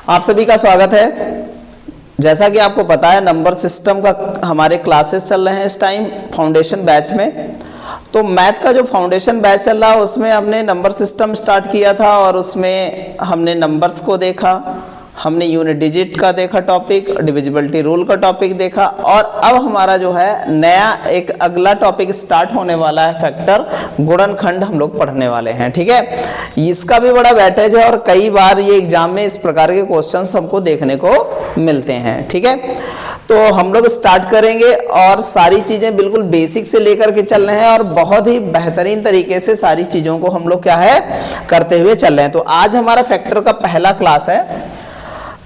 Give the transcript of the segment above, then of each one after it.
आप सभी का स्वागत है। जैसा कि आपको पता है नंबर सिस्टम का हमारे क्लासेस चल रहे हैं इस टाइम फाउंडेशन बैच में। तो मैथ का जो फाउंडेशन बैच चल रहा है उसमें हमने नंबर सिस्टम स्टार्ट किया था और उसमें हमने नंबर्स को देखा, हमने यूनिट डिजिट का देखा टॉपिक, डिविजिबिलिटी रूल का टॉपिक देखा और अब हमारा जो है नया एक अगला टॉपिक स्टार्ट होने वाला है फैक्टर, गुणनखंड हम लोग पढ़ने वाले हैं। ठीक है, इसका भी बड़ा वेटेज है और कई बार ये एग्जाम में इस प्रकार के क्वेश्चंस हमको देखने को मिलते हैं। ठीक है, तो हम लोग स्टार्ट करेंगे और सारी चीजें बिल्कुल बेसिक से लेकर के चल रहे हैं और बहुत ही बेहतरीन तरीके से सारी चीजों को हम लोग क्या है करते हुए चल रहे हैं। तो आज हमारा फैक्टर का पहला क्लास है।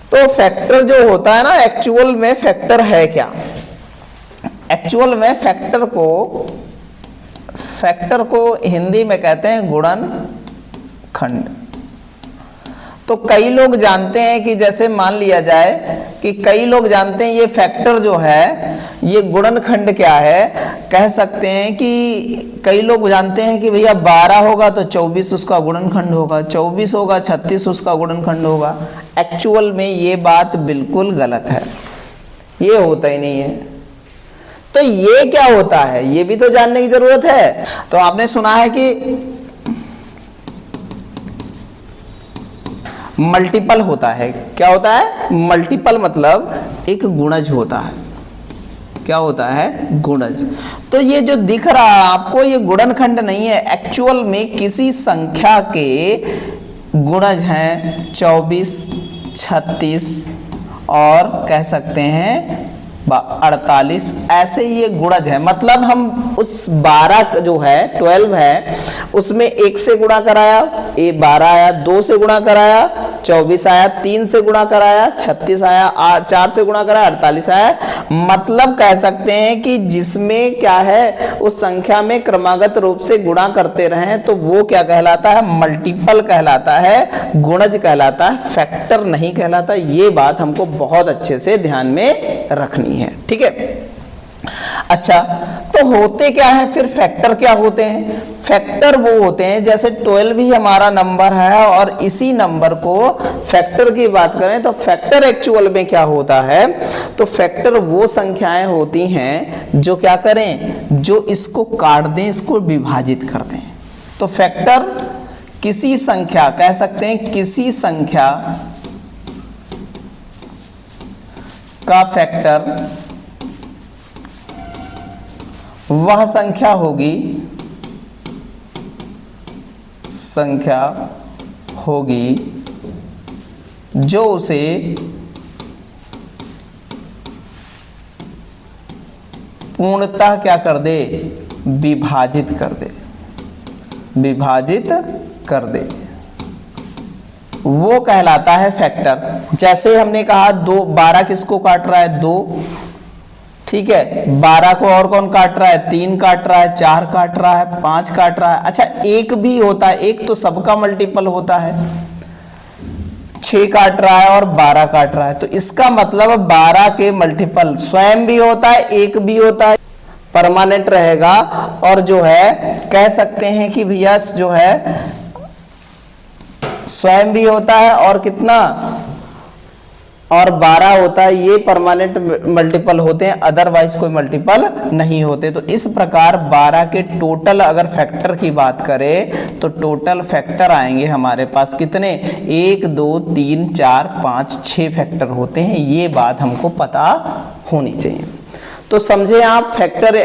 तो फैक्टर जो होता है ना, एक्चुअल में फैक्टर है क्या? एक्चुअल में फैक्टर को हिंदी में कहते हैं गुणनखंड। तो कई लोग जानते हैं कि जैसे मान लिया जाए कि कई लोग जानते हैं ये फैक्टर जो है ये गुणनखंड क्या है, कह सकते हैं कि कई लोग जानते हैं कि भैया 12 होगा तो 24 उसका गुणनखंड होगा, 24 होगा 36 उसका गुणनखंड होगा। एक्चुअल में ये बात बिल्कुल गलत है, ये होता ही नहीं है। तो ये क्या होता है ये भी तो जानने की जरूरत है। तो आपने सुना है कि मल्टीपल होता है। क्या होता है? मल्टीपल मतलब एक गुणज होता है। क्या होता है? गुणज। तो ये जो दिख रहा है आपको ये गुणनखंड नहीं है, एक्चुअल में किसी संख्या के गुणज हैं 24, 36 और कह सकते हैं 48, ऐसे ये गुणज है। मतलब हम उस 12 जो है 12 है उसमें 1 से गुणा कराया, ये 12 आया, 2 से गुणा कराया 24 आया, 3 से गुणा कराया 36 आया, 4 से गुणा कराया 48 आया। मतलब कह सकते हैं कि जिसमें क्या है उस संख्या में क्रमागत रूप से गुणा करते रहे तो वो क्या कहलाता है? मल्टीपल कहलाता है, गुणज कहलाता है, फैक्टर नहीं कहलाता। ये बात हमको बहुत अच्छे से ध्यान में रखनी है। ठीक है, अच्छा तो होते क्या है फिर? फैक्टर क्या होते हैं? फैक्टर वो होते हैं जैसे 12 ही हमारा नंबर है और इसी नंबर को फैक्टर की बात करें तो फैक्टर एक्चुअल में क्या होता है? तो फैक्टर वो संख्याएं होती हैं जो क्या करें, जो इसको काट दें, इसको विभाजित कर दें। तो फैक्टर किसी संख्या, कह सकते हैं किसी संख्या का फैक्टर वह संख्या होगी जो उसे पूर्णतः क्या कर दे? विभाजित कर दे, वो कहलाता है फैक्टर। जैसे हमने कहा 12 किसको काट रहा है? 2। ठीक है, 12 को और कौन काट रहा है? 3 काट रहा है, 4 काट रहा है, 5 काट रहा है। अच्छा, 1 भी होता है, 1 तो सबका मल्टीपल होता है, 6 काट रहा है और 12 काट रहा है। तो इसका मतलब 12 के मल्टीपल स्वयं भी होता है, 1 भी होता है, परमानेंट रहेगा। और जो है कह सकते हैं कि भैया जो है स्वयं भी होता है और कितना, और 12 होता है, ये परमानेंट मल्टीपल होते हैं, अदरवाइज कोई मल्टीपल नहीं होते। तो इस प्रकार 12 के टोटल अगर फैक्टर की बात करें तो टोटल फैक्टर आएंगे हमारे पास कितने? 1 2 3 4 5 6 फैक्टर होते हैं। ये बात हमको पता होनी चाहिए। तो समझे आप फैक्टर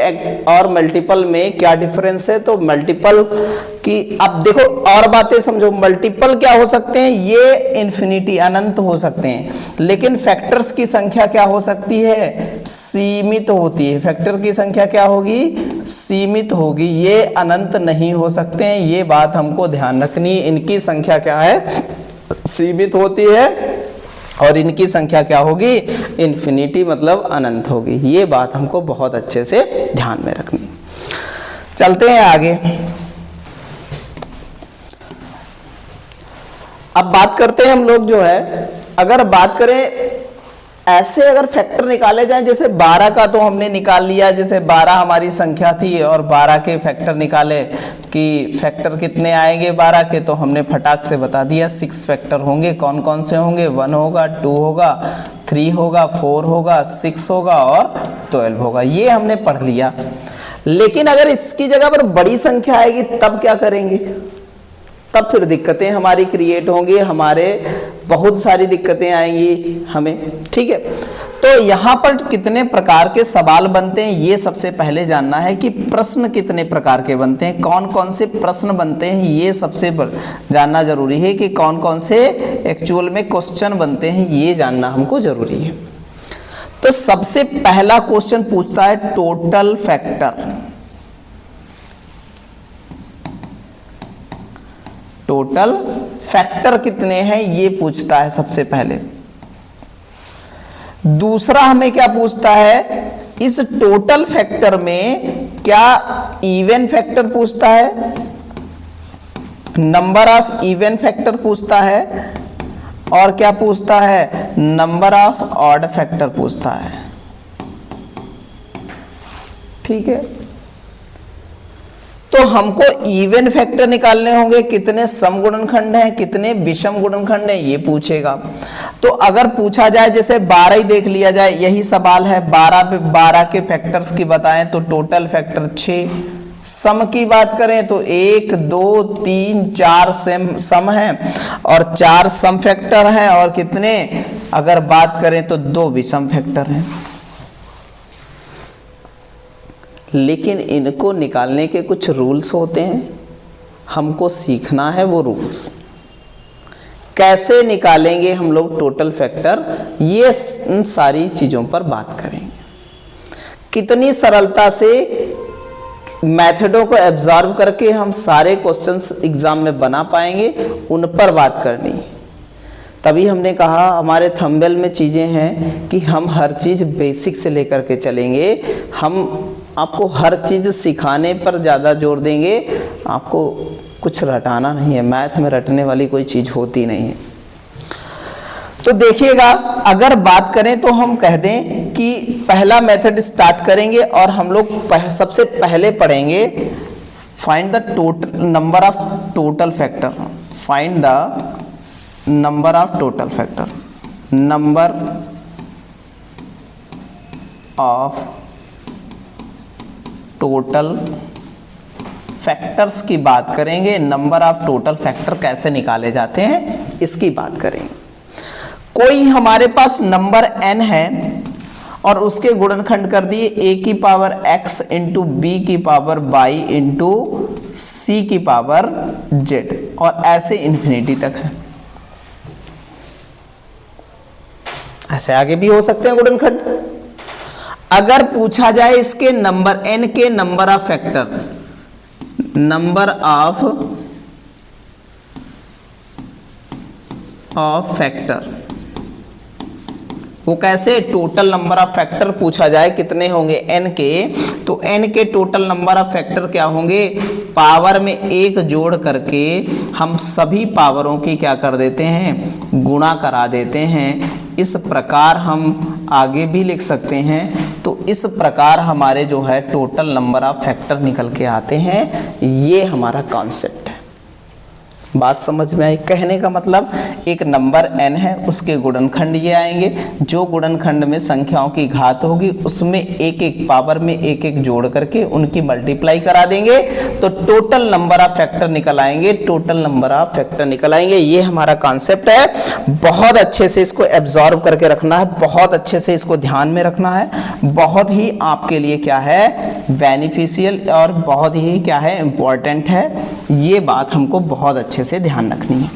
और मल्टीपल में क्या डिफरेंस है? तो मल्टीपल की अब देखो और बातें समझो। मल्टीपल क्या हो सकते हैं? ये इन्फिनिटी, अनंत हो सकते हैं, लेकिन फैक्टर्स की संख्या क्या हो सकती है? सीमित होती है। फैक्टर की संख्या क्या होगी? सीमित होगी, ये अनंत नहीं हो सकते हैं। ये बात हमको ध्यान रखनी है। इनकी संख्या क्या है? सीमित होती है और इनकी संख्या क्या होगी? इन्फिनिटी, मतलब अनंत होगी। ये बात हमको बहुत अच्छे से ध्यान में रखनी। चलते हैं आगे। अब बात करते हैं हम लोग जो है, अगर बात करें ऐसे अगर फैक्टर निकाले जाएं, जैसे 12 का तो हमने निकाल लिया, जैसे 12 हमारी संख्या थी और 12 के फैक्टर निकाले कि फैक्टर कितने आएंगे 12 के, तो हमने फटाक से बता दिया 6 फैक्टर होंगे। कौन कौन से होंगे? 1 होगा, 2 होगा, 3 होगा, 4 होगा, 6 होगा और 12 होगा। ये हमने पढ़ लिया। लेकिन अगर इसकी जगह पर बड़ी संख्या आएगी तब क्या करेंगे? तब फिर दिक्कतें हमारी क्रिएट होंगी, हमारे बहुत सारी दिक्कतें आएंगी हमें। ठीक है, तो यहाँ पर कितने प्रकार के सवाल बनते हैं ये सबसे पहले जानना है कि प्रश्न कितने प्रकार के बनते हैं, कौन कौन से प्रश्न बनते हैं, ये सबसे जानना जरूरी है कि कौन कौन से एक्चुअल में क्वेश्चन बनते हैं, ये जानना हमको जरूरी है। तो सबसे पहला क्वेश्चन पूछता है टोटल फैक्टर। टोटल फैक्टर कितने हैं ये पूछता है सबसे पहले। दूसरा हमें क्या पूछता है, इस टोटल फैक्टर में क्या इवन फैक्टर पूछता है, नंबर ऑफ इवन फैक्टर पूछता है, और क्या पूछता है? नंबर ऑफ ऑड फैक्टर पूछता है। ठीक है, तो हमको इवन फैक्टर निकालने होंगे, कितने सम गुणनखंड हैं, कितने विषम गुणनखंड हैं, ये पूछेगा। तो अगर पूछा जाए, जैसे 12 ही देख लिया जाए, यही सवाल है, 12 के फैक्टर्स की बताएं तो टोटल फैक्टर 6। सम की बात करें तो 1 2 3 4 सम हैं और 4 सम फैक्टर हैं, और कितने अगर बात करें तो 2 विषम फैक्टर हैं। लेकिन इनको निकालने के कुछ रूल्स होते हैं, हमको सीखना है वो रूल्स। कैसे निकालेंगे हम लोग टोटल फैक्टर, ये इन सारी चीज़ों पर बात करेंगे। कितनी सरलता से मेथडों को एब्जॉर्ब करके हम सारे क्वेश्चंस एग्जाम में बना पाएंगे, उन पर बात करनी। तभी हमने कहा हमारे थंबनेल में चीज़ें हैं कि हम हर चीज़ बेसिक से लेकर के चलेंगे। हम आपको हर चीज़ सिखाने पर ज़्यादा जोर देंगे, आपको कुछ रटाना नहीं है। मैथ में रटने वाली कोई चीज़ होती नहीं है। तो देखिएगा, अगर बात करें तो हम कह दें कि पहला मेथड स्टार्ट करेंगे और हम लोग सबसे पहले पढ़ेंगे find the total number of total factor. Find the number of total factor, number of total factors की बात करेंगे। नंबर ऑफ टोटल फैक्टर कैसे निकाले जाते हैं इसकी बात करेंगे। कोई हमारे पास नंबर n है और उसके गुणनखंड कर दिए a की पावर x इंटू बी की पावर y इंटू सी की पावर z, और ऐसे इन्फिनिटी तक है। ऐसे आगे भी हो सकते हैं गुणनखंड। अगर पूछा जाए इसके नंबर n के number of factor, number of factor, वो कैसे? टोटल नंबर ऑफ फैक्टर पूछा जाए कितने होंगे n के, तो n के टोटल नंबर ऑफ फैक्टर क्या होंगे? पावर में 1 जोड़ करके हम सभी पावरों की क्या कर देते हैं? गुणा करा देते हैं। इस प्रकार हम आगे भी लिख सकते हैं। तो इस प्रकार हमारे जो है टोटल नंबर ऑफ फैक्टर निकल के आते हैं। ये हमारा कॉन्सेप्ट है। बात समझ में आई? कहने का मतलब एक नंबर n है, उसके गुणनखंड ये आएंगे। जो गुणनखंड में संख्याओं की घात होगी उसमें एक एक पावर में एक एक जोड़ करके उनकी मल्टीप्लाई करा देंगे तो टोटल नंबर ऑफ फैक्टर निकल आएंगे। टोटल नंबर ऑफ फैक्टर निकल आएंगे। ये हमारा कॉन्सेप्ट है। बहुत अच्छे से इसको एब्जॉर्ब करके रखना है, बहुत अच्छे से इसको ध्यान में रखना है। बहुत ही आपके लिए क्या है? बेनिफिशियल और बहुत ही क्या है? इंपॉर्टेंट है। ये बात हमको बहुत अच्छे से ध्यान रखनी है।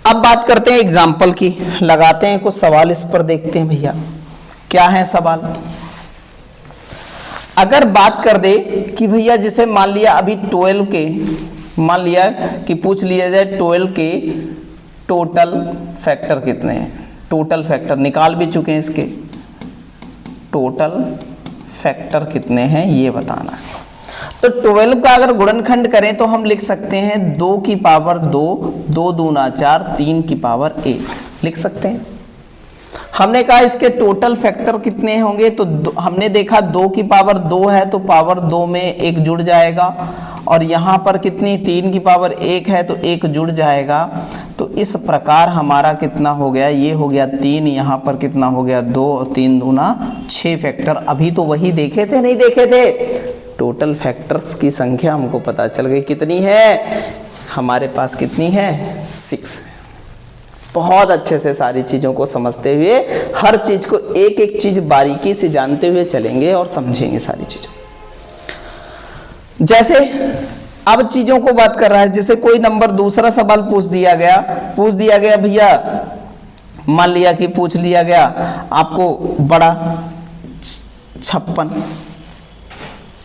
अब बात करते हैं एग्जाम्पल की, लगाते हैं कुछ सवाल इस पर, देखते हैं भैया क्या है सवाल। अगर बात कर दे कि भैया जैसे मान लिया अभी 12 के, मान लिया कि पूछ लिया जाए 12 के टोटल फैक्टर कितने हैं। टोटल फैक्टर निकाल भी चुके हैं, इसके टोटल फैक्टर कितने हैं ये बताना है। तो 12 का अगर गुणनखंड करें तो हम लिख सकते हैं 2 की पावर 2, 2 दूना 4, 3 की पावर 1 लिख सकते हैं। हमने कहा इसके टोटल फैक्टर कितने होंगे, तो हमने देखा 2 की पावर 2 है तो पावर 2 में 1 जुड़ जाएगा, और यहाँ पर कितनी 3 की पावर 1 है तो 1 जुड़ जाएगा। तो इस प्रकार हमारा कितना हो गया, ये हो गया 3, यहाँ पर कितना हो गया 2 और 3 दूना 6 फैक्टर। अभी तो वही देखे थे, नहीं देखे थे, टोटल फैक्टर्स की संख्या हमको पता चल गई कितनी है, हमारे पास कितनी है 6। बहुत अच्छे से सारी चीज़ों को समझते हुए, हर चीज़ को एक एक चीज़ बारीकी से जानते हुए चलेंगे और समझेंगे सारी चीज़ों। जैसे अब चीज़ों को बात कर रहा है, जैसे कोई नंबर दूसरा सवाल पूछ दिया गया भैया, मान लिया कि पूछ लिया गया आपको बड़ा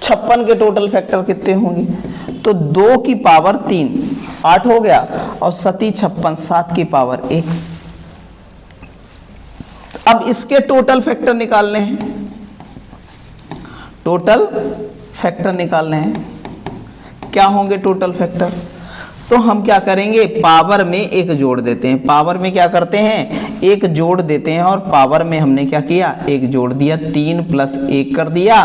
56 के टोटल फैक्टर कितने होंगे, तो 2 की पावर 3 8 हो गया, और 56 7 की पावर 1। अब इसके टोटल फैक्टर निकालने हैं, टोटल फैक्टर निकालने हैं, क्या होंगे टोटल फैक्टर, तो हम क्या करेंगे, पावर में 1 जोड़ देते हैं, पावर में क्या करते हैं 1 जोड़ देते हैं, और पावर में हमने क्या किया 1 जोड़ दिया, 3 + 1 कर दिया,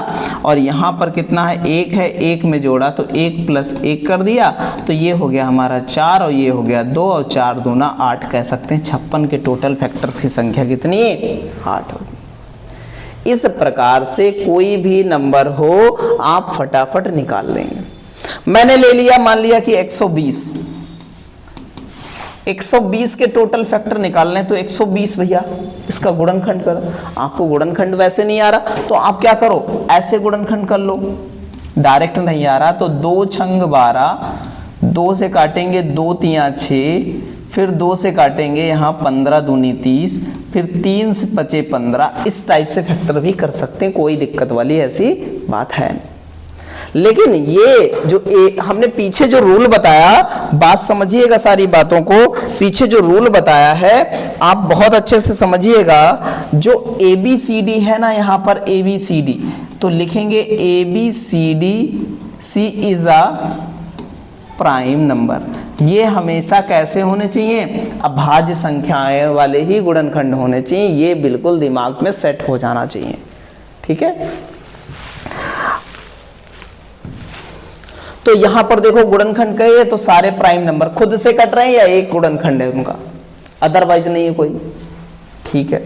और यहाँ पर कितना है 1 है, 1 में जोड़ा तो 1 + 1 कर दिया, तो ये हो गया हमारा 4 और ये हो गया 2 और 4 दूना 8 कह सकते हैं। 56 के टोटल फैक्टर्स की संख्या कितनी 8 होगी। इस प्रकार से कोई भी नंबर हो आप फटाफट निकाल लेंगे। मैंने ले लिया, मान लिया कि 120 के टोटल फैक्टर निकालने, तो 120 भैया इसका गुणनखंड करो। आपको गुणनखंड वैसे नहीं आ रहा तो आप क्या करो, ऐसे गुणनखंड कर लो, डायरेक्ट नहीं आ रहा तो 2 छंग 12, 2 से काटेंगे 2 तियां 6, फिर 2 से काटेंगे यहाँ 15 दूनी 30, फिर 3 से बचे 15। इस टाइप से फैक्टर भी कर सकते हैं, कोई दिक्कत वाली ऐसी बात है नहीं। लेकिन ये जो हमने पीछे जो रूल बताया, बात समझिएगा, सारी बातों को पीछे जो रूल बताया है आप बहुत अच्छे से समझिएगा। जो ABCD है ना, यहाँ पर ABCD, तो लिखेंगे ABCD, C is a prime number. ये हमेशा कैसे होने चाहिए, अभाज्य संख्याएं वाले ही गुणनखंड होने चाहिए, ये बिल्कुल दिमाग में सेट हो जाना चाहिए, ठीक है। तो यहां पर देखो गुणनखंड कहे तो सारे प्राइम नंबर खुद से कट रहे हैं या एक गुणनखंड है उनका, अदरवाइज नहीं है कोई, ठीक है।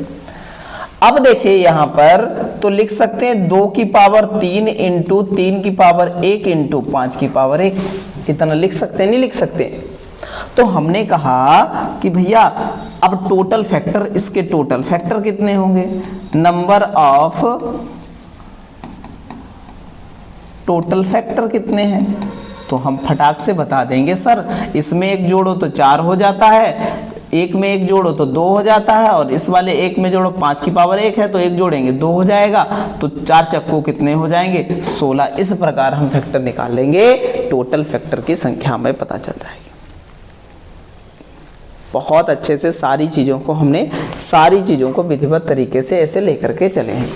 अब देखिए यहां पर तो लिख सकते हैं 2 की पावर 3 इंटू 3 की पावर 1 इंटू 5 की पावर 1, कितना लिख सकते हैं, नहीं लिख सकते। तो हमने कहा कि भैया अब टोटल फैक्टर, इसके टोटल फैक्टर कितने होंगे, नंबर ऑफ टोटल फैक्टर कितने हैं, तो हम फटाक से बता देंगे सर इसमें 1 जोड़ो तो 4 हो जाता है, 1 में 1 जोड़ो तो 2 हो जाता है, और इस वाले 1 में जोड़ो 5 की पावर 1 है तो 1 जोड़ेंगे 2 हो जाएगा, तो 4 चक्कों कितने हो जाएंगे 16। इस प्रकार हम फैक्टर निकाल लेंगे, टोटल फैक्टर की संख्या हमें पता चल जाएगी। बहुत अच्छे से सारी चीज़ों को हमने सारी चीज़ों को विधिवत तरीके से ऐसे लेकर के चले हैं,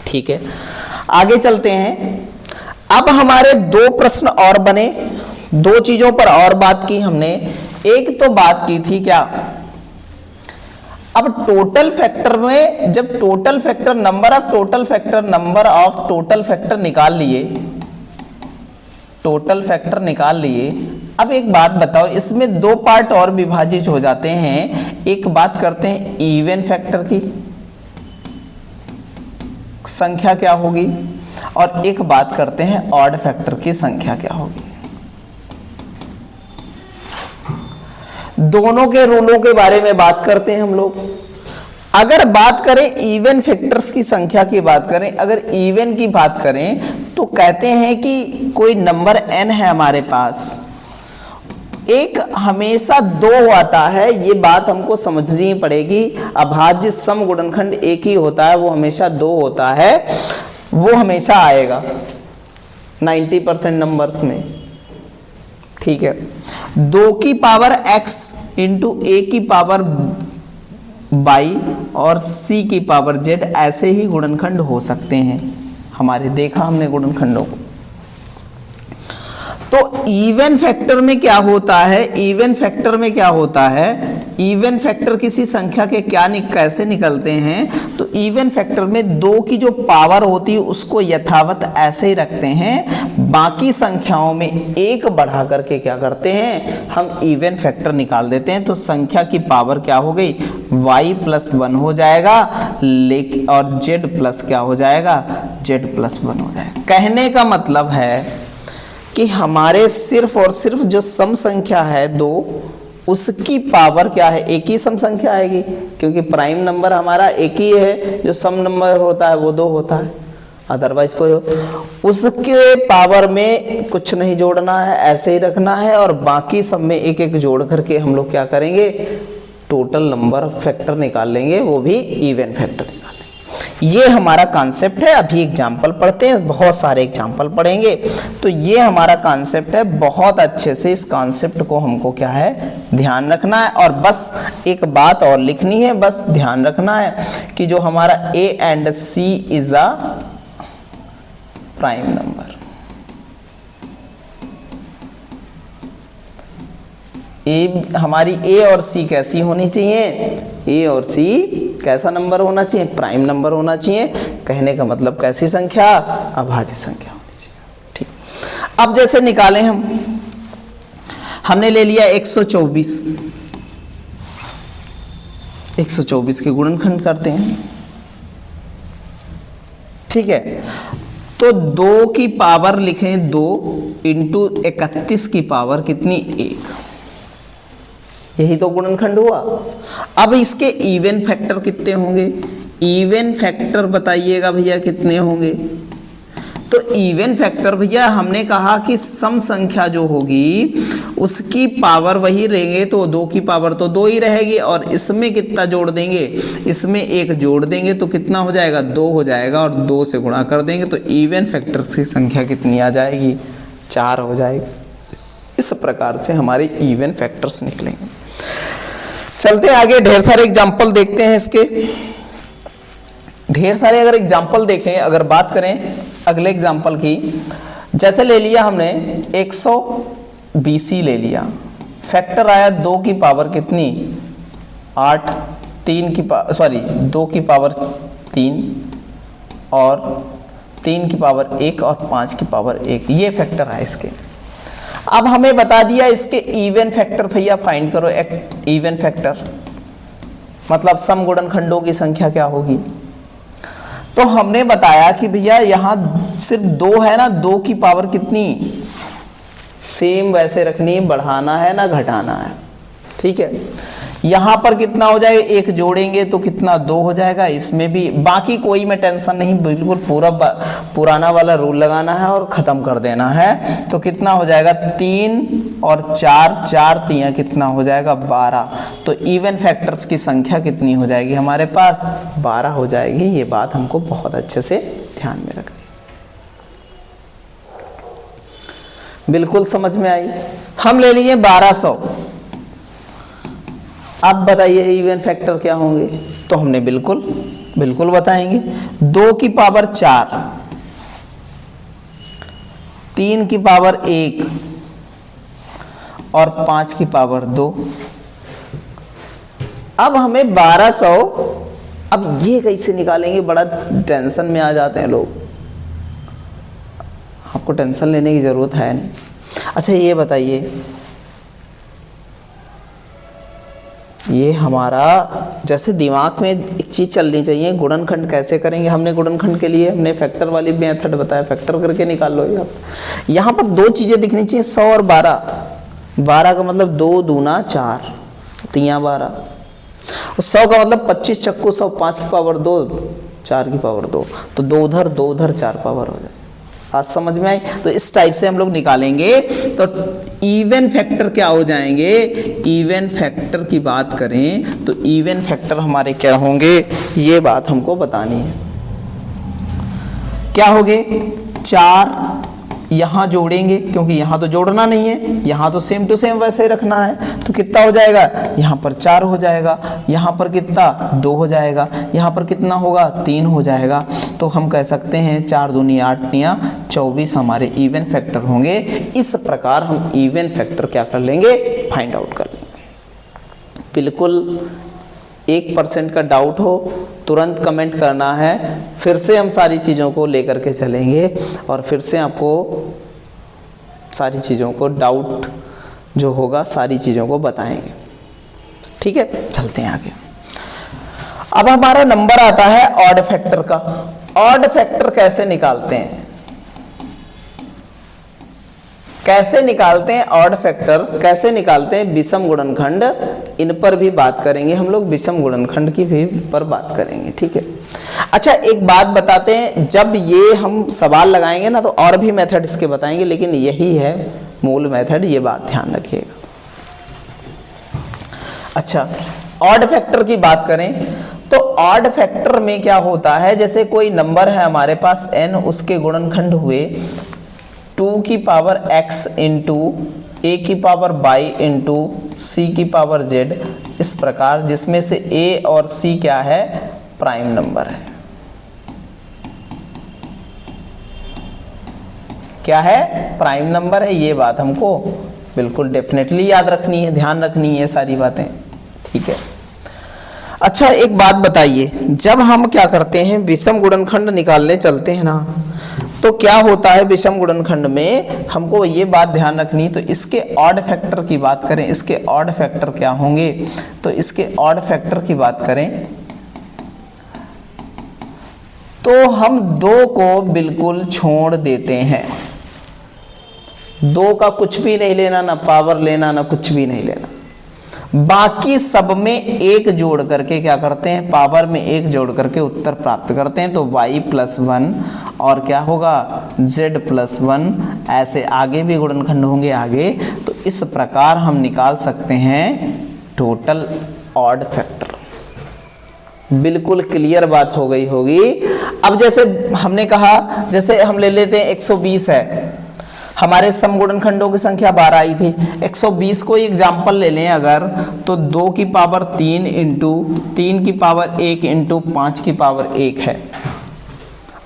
ठीक है। आगे चलते हैं। अब हमारे 2 प्रश्न और बने, 2 चीजों पर और बात की हमने। एक तो बात की थी क्या, अब टोटल फैक्टर में जब total factor number of total factor निकाल लिए, टोटल फैक्टर निकाल लिए। अब एक बात बताओ, इसमें 2 पार्ट और विभाजित हो जाते हैं। एक बात करते हैं इवन फैक्टर की संख्या क्या होगी, और एक बात करते हैं ऑड फैक्टर की संख्या क्या होगी। दोनों के रूलों के बारे में बात करते हैं हम लोग। अगर बात करें इवन फैक्टर्स की संख्या की बात करें, अगर इवन की बात करें तो कहते हैं कि कोई नंबर n है हमारे पास, एक हमेशा 2 आता है, ये बात हमको समझनी पड़ेगी। अभाज्य सम गुणनखंड एक ही होता है, वो हमेशा 2 होता है, वो हमेशा आएगा 90% नंबर्स में, ठीक है। 2 की पावर x इंटू a की पावर y और c की पावर z, ऐसे ही गुणनखंड हो सकते हैं हमारे, देखा हमने गुणनखंडों को। तो इवन फैक्टर में क्या होता है, इवन फैक्टर में क्या होता है, इवन फैक्टर किसी संख्या के कैसे निकलते हैं, तो इवन फैक्टर में 2 की जो पावर होती है उसको यथावत ऐसे ही रखते हैं, बाकी संख्याओं में 1 बढ़ा करके क्या करते हैं, हम इवन फैक्टर निकाल देते हैं। तो संख्या की पावर क्या हो गई, y+1 हो जाएगा, लेकिन और z+ क्या हो जाएगा, z+1 हो जाएगा। कहने का मतलब है कि हमारे सिर्फ और सिर्फ जो सम संख्या है 2, उसकी पावर क्या है, एक ही सम संख्या आएगी, क्योंकि प्राइम नंबर हमारा एक ही है, जो सम नंबर होता है वो 2 होता है, अदरवाइज कोई उसके पावर में कुछ नहीं जोड़ना है, ऐसे ही रखना है, और बाकी सब में एक एक जोड़ करके हम लोग क्या करेंगे, टोटल नंबर फैक्टर निकाल लेंगे, वो भी इवन फैक्टर निकालेंगे। ये हमारा कॉन्सेप्ट है। अभी एग्जाम्पल पढ़ते हैं, बहुत सारे एग्जाम्पल पढ़ेंगे। तो ये हमारा कॉन्सेप्ट है, बहुत अच्छे से इस कॉन्सेप्ट को हमको क्या है, ध्यान रखना है। और बस एक बात और लिखनी है, बस ध्यान रखना है कि जो हमारा A and C is a prime number. हमारी A और C कैसी होनी चाहिए, A और C कैसा नंबर होना चाहिए, प्राइम नंबर होना चाहिए। कहने का मतलब कैसी संख्या, अभाज्य संख्या होनी चाहिए। ठीक, अब जैसे निकालें हमने ले लिया 124, 124 के गुणनखंड करते हैं। ठीक है, तो 2 की पावर लिखें 2 इंटू 31 की पावर कितनी, 1, यही तो गुणनखंड हुआ। अब इसके इवन फैक्टर कितने होंगे, इवन फैक्टर बताइएगा भैया कितने होंगे। तो इवन फैक्टर भैया हमने कहा कि सम संख्या जो होगी उसकी पावर वही रहेंगे, तो 2 की पावर तो 2 ही रहेगी, और इसमें कितना जोड़ देंगे, इसमें 1 जोड़ देंगे तो कितना हो जाएगा, 2 हो जाएगा, और 2 से गुणा कर देंगे तो इवन फैक्टर की संख्या कितनी आ जाएगी, 4 हो जाएगी। इस प्रकार से हमारे इवन फैक्टर्स निकलेंगे। चलते आगे, ढेर सारे एग्जाम्पल देखते हैं इसके। ढेर सारे अगर एग्जाम्पल देखें, अगर बात करें अगले एग्जाम्पल की, जैसे ले लिया हमने 120 ले लिया, फैक्टर आया 2 की पावर कितनी, 8, 2 की पावर 3 और 3 की पावर 1 और 5 की पावर 1, ये फैक्टर है इसके। अब हमें बता दिया इसके इवन फैक्टर, भैया फाइंड करो इवन फैक्टर, मतलब सम गुणनखंडों की संख्या क्या होगी। तो हमने बताया कि भैया यहाँ सिर्फ 2 है ना, 2 की पावर कितनी, सेम वैसे रखनी, बढ़ाना है ना घटाना है। ठीक है, यहाँ पर कितना हो जाएगा, 1 जोड़ेंगे तो कितना, 2 हो जाएगा। इसमें भी बाकी कोई में टेंशन नहीं, बिल्कुल पूरा पुराना वाला रूल लगाना है और ख़त्म कर देना है। तो कितना हो जाएगा, 3 और 4, 4 3 कितना हो जाएगा, 12। तो इवन फैक्टर्स की संख्या कितनी हो जाएगी हमारे पास, 12 हो जाएगी। ये बात हमको बहुत अच्छे से ध्यान में रखनी, बिल्कुल समझ में आई। हम ले लिए 1200। अब बताइए इवन फैक्टर क्या होंगे, तो हमने बिल्कुल बताएंगे। 2 की पावर 4, 3 की पावर 1 और 5 की पावर 2। अब हमें 1200, अब ये कैसे निकालेंगे, बड़ा टेंशन में आ जाते हैं लोग। आपको टेंशन लेने की जरूरत है नहीं। अच्छा ये बताइए, ये हमारा जैसे दिमाग में एक चीज चलनी चाहिए, गुणनखंड कैसे करेंगे। हमने गुणनखंड के लिए हमने फैक्टर वाली मेथड बताया, फैक्टर करके निकाल लो। यहाँ पर 2 चीजें दिखनी चाहिए, 100 और 12। 12 का मतलब 2 दूना 4, 3 12। 100 का मतलब 25 चक्कू 100, 5 की पावर 2, 4 की पावर 2, तो 2 उधर 2 उधर, 4 पावर हो जाए। आज समझ में आई। तो इस टाइप से हम लोग निकालेंगे। तो इवन फैक्टर क्या हो जाएंगे, इवन फैक्टर की बात करें तो इवन फैक्टर हमारे क्या होंगे, ये बात हमको बतानी है। क्या होंगे, 4 यहाँ जोड़ेंगे, क्योंकि यहाँ तो जोड़ना नहीं है, यहाँ तो सेम टू सेम वैसे ही रखना है। तो कितना हो जाएगा, यहाँ पर 4 हो जाएगा, यहाँ पर कितना 2 हो जाएगा, यहाँ पर कितना होगा 3 हो जाएगा। तो हम कह सकते हैं 4 दूनी 8 तियाँ 24 हमारे इवन फैक्टर होंगे। इस प्रकार हम इवन फैक्टर क्या कर लेंगे, फाइंड आउट कर लेंगे। बिल्कुल 1% का डाउट हो तुरंत कमेंट करना है, फिर से हम सारी चीज़ों को लेकर के चलेंगे और फिर से आपको सारी चीज़ों को डाउट जो होगा सारी चीज़ों को बताएंगे। ठीक है, चलते हैं आगे। अब हमारा नंबर आता है ऑड फैक्टर का। ऑड फैक्टर कैसे निकालते हैं, कैसे निकालते हैं ऑड फैक्टर, कैसे निकालते हैं विषम गुणनखंड, इन पर भी बात करेंगे हम लोग, विषम गुणनखंड की भी पर बात करेंगे। ठीक है, अच्छा एक बात बताते हैं, जब ये हम सवाल लगाएंगे ना तो और भी मेथड इसके बताएंगे, लेकिन यही है मूल मेथड, ये बात ध्यान रखिएगा। अच्छा, ऑड फैक्टर की बात करें तो ऑड फैक्टर में क्या होता है, जैसे कोई नंबर है हमारे पास n, उसके गुणनखंड हुए 2 की पावर x इंटू a की पावर y इंटू c की पावर z, इस प्रकार, जिसमें से a और c क्या है, प्राइम नंबर है। क्या है, प्राइम नंबर है। ये बात हमको बिल्कुल डेफिनेटली याद रखनी है, ध्यान रखनी है सारी बातें। ठीक है, अच्छा एक बात बताइए, जब हम क्या करते हैं विषम गुणनखंड निकालने चलते हैं ना, तो क्या होता है विषम गुणनखंड में, हमको ये बात ध्यान रखनी। तो इसके ऑड फैक्टर की बात करें, इसके ऑड फैक्टर क्या होंगे, तो इसके ऑड फैक्टर की बात करें तो हम 2 को बिल्कुल छोड़ देते हैं। 2 का कुछ भी नहीं लेना, ना पावर लेना, ना कुछ भी नहीं लेना, बाकी सब में 1 जोड़ करके क्या करते हैं, पावर में 1 जोड़ करके उत्तर प्राप्त करते हैं। तो y+1 और क्या होगा, z+1, ऐसे आगे भी गुणनखंड होंगे आगे। तो इस प्रकार हम निकाल सकते हैं टोटल ऑड फैक्टर। बिल्कुल क्लियर बात हो गई होगी। अब जैसे हमने कहा, जैसे हम ले लेते हैं 120 है, हमारे सम गुणनखंडों की संख्या 12 आई थी। 120 को एग्जाम्पल ले लें अगर, तो 2 की पावर 3 इंटू 3 की पावर 1 इंटू 5 की पावर 1 है।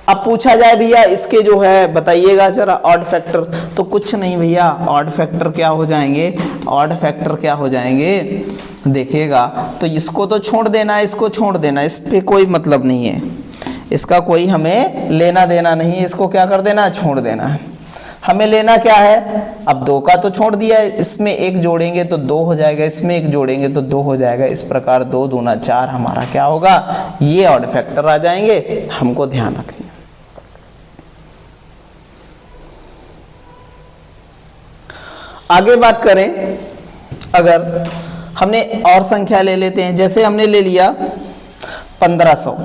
अब पूछा जाए भैया इसके जो है बताइएगा जरा ऑड फैक्टर, तो कुछ नहीं भैया, ऑड फैक्टर क्या हो जाएंगे, ऑड फैक्टर क्या हो जाएंगे, देखिएगा। तो इसको तो छोड़ देना है, इसको छोड़ देना, इस पे कोई मतलब नहीं है, इसका कोई हमें लेना देना नहीं है, इसको क्या कर देना, छोड़ देना है। हमें लेना क्या है, अब 2 का तो छोड़ दिया है, इसमें 1 जोड़ेंगे तो 2 हो जाएगा, इसमें 1 जोड़ेंगे तो 2 हो जाएगा। इस प्रकार 2 दूना 4 हमारा क्या होगा, ये ऑड फैक्टर आ जाएंगे, हमको ध्यान रखना। आगे बात करें, अगर हमने और संख्या ले लेते हैं, जैसे हमने ले लिया 1500,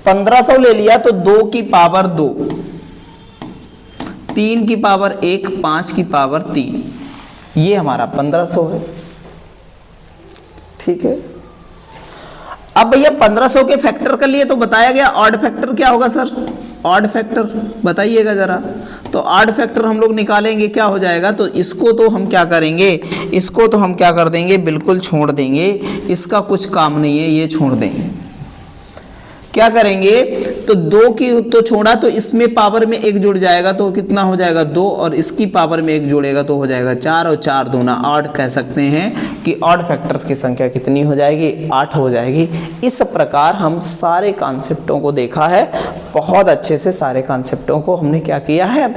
1500 ले लिया तो 2 की पावर 2, 3 की पावर 1, 5 की पावर 3, ये हमारा 1500 है। ठीक है, अब भैया 1500 के फैक्टर के लिए तो बताया गया, ऑड फैक्टर क्या होगा सर, ऑड फैक्टर बताइएगा जरा। तो ऑड फैक्टर हम लोग निकालेंगे, क्या हो जाएगा, तो इसको तो हम क्या करेंगे, इसको तो हम क्या कर देंगे, बिल्कुल छोड़ देंगे, इसका कुछ काम नहीं है, ये छोड़ देंगे। क्या करेंगे, तो 2 की तो छोड़ा, तो इसमें पावर में 1 जुड़ जाएगा तो कितना हो जाएगा 2, और इसकी पावर में 1 जोड़ेगा तो हो जाएगा 4, और 4 दूना 8, कह सकते हैं कि ऑड फैक्टर्स की संख्या कितनी हो जाएगी, 8 हो जाएगी। इस प्रकार हम सारे कॉन्सेप्टों को देखा है, बहुत अच्छे से सारे कॉन्सेप्टों को हमने क्या किया है,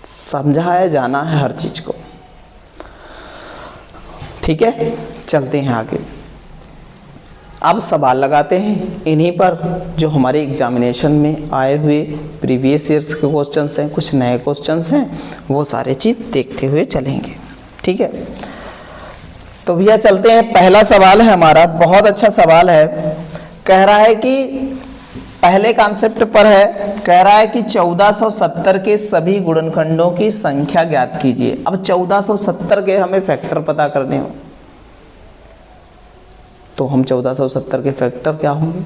समझाया जाना है हर चीज को। ठीक है, चलते हैं आगे। अब सवाल लगाते हैं इन्हीं पर जो हमारे एग्जामिनेशन में आए हुए प्रीवियस ईयर्स के क्वेश्चंस हैं, कुछ नए क्वेश्चंस हैं, वो सारे चीज़ देखते हुए चलेंगे। ठीक है, तो भैया चलते हैं। पहला सवाल है हमारा, बहुत अच्छा सवाल है, कह रहा है कि पहले कॉन्सेप्ट पर है, कह रहा है कि 1470 के सभी गुणनखंडों की संख्या ज्ञात कीजिए। अब 1470 के हमें फैक्टर पता करने हो, तो हम 1470 के फैक्टर क्या होंगे।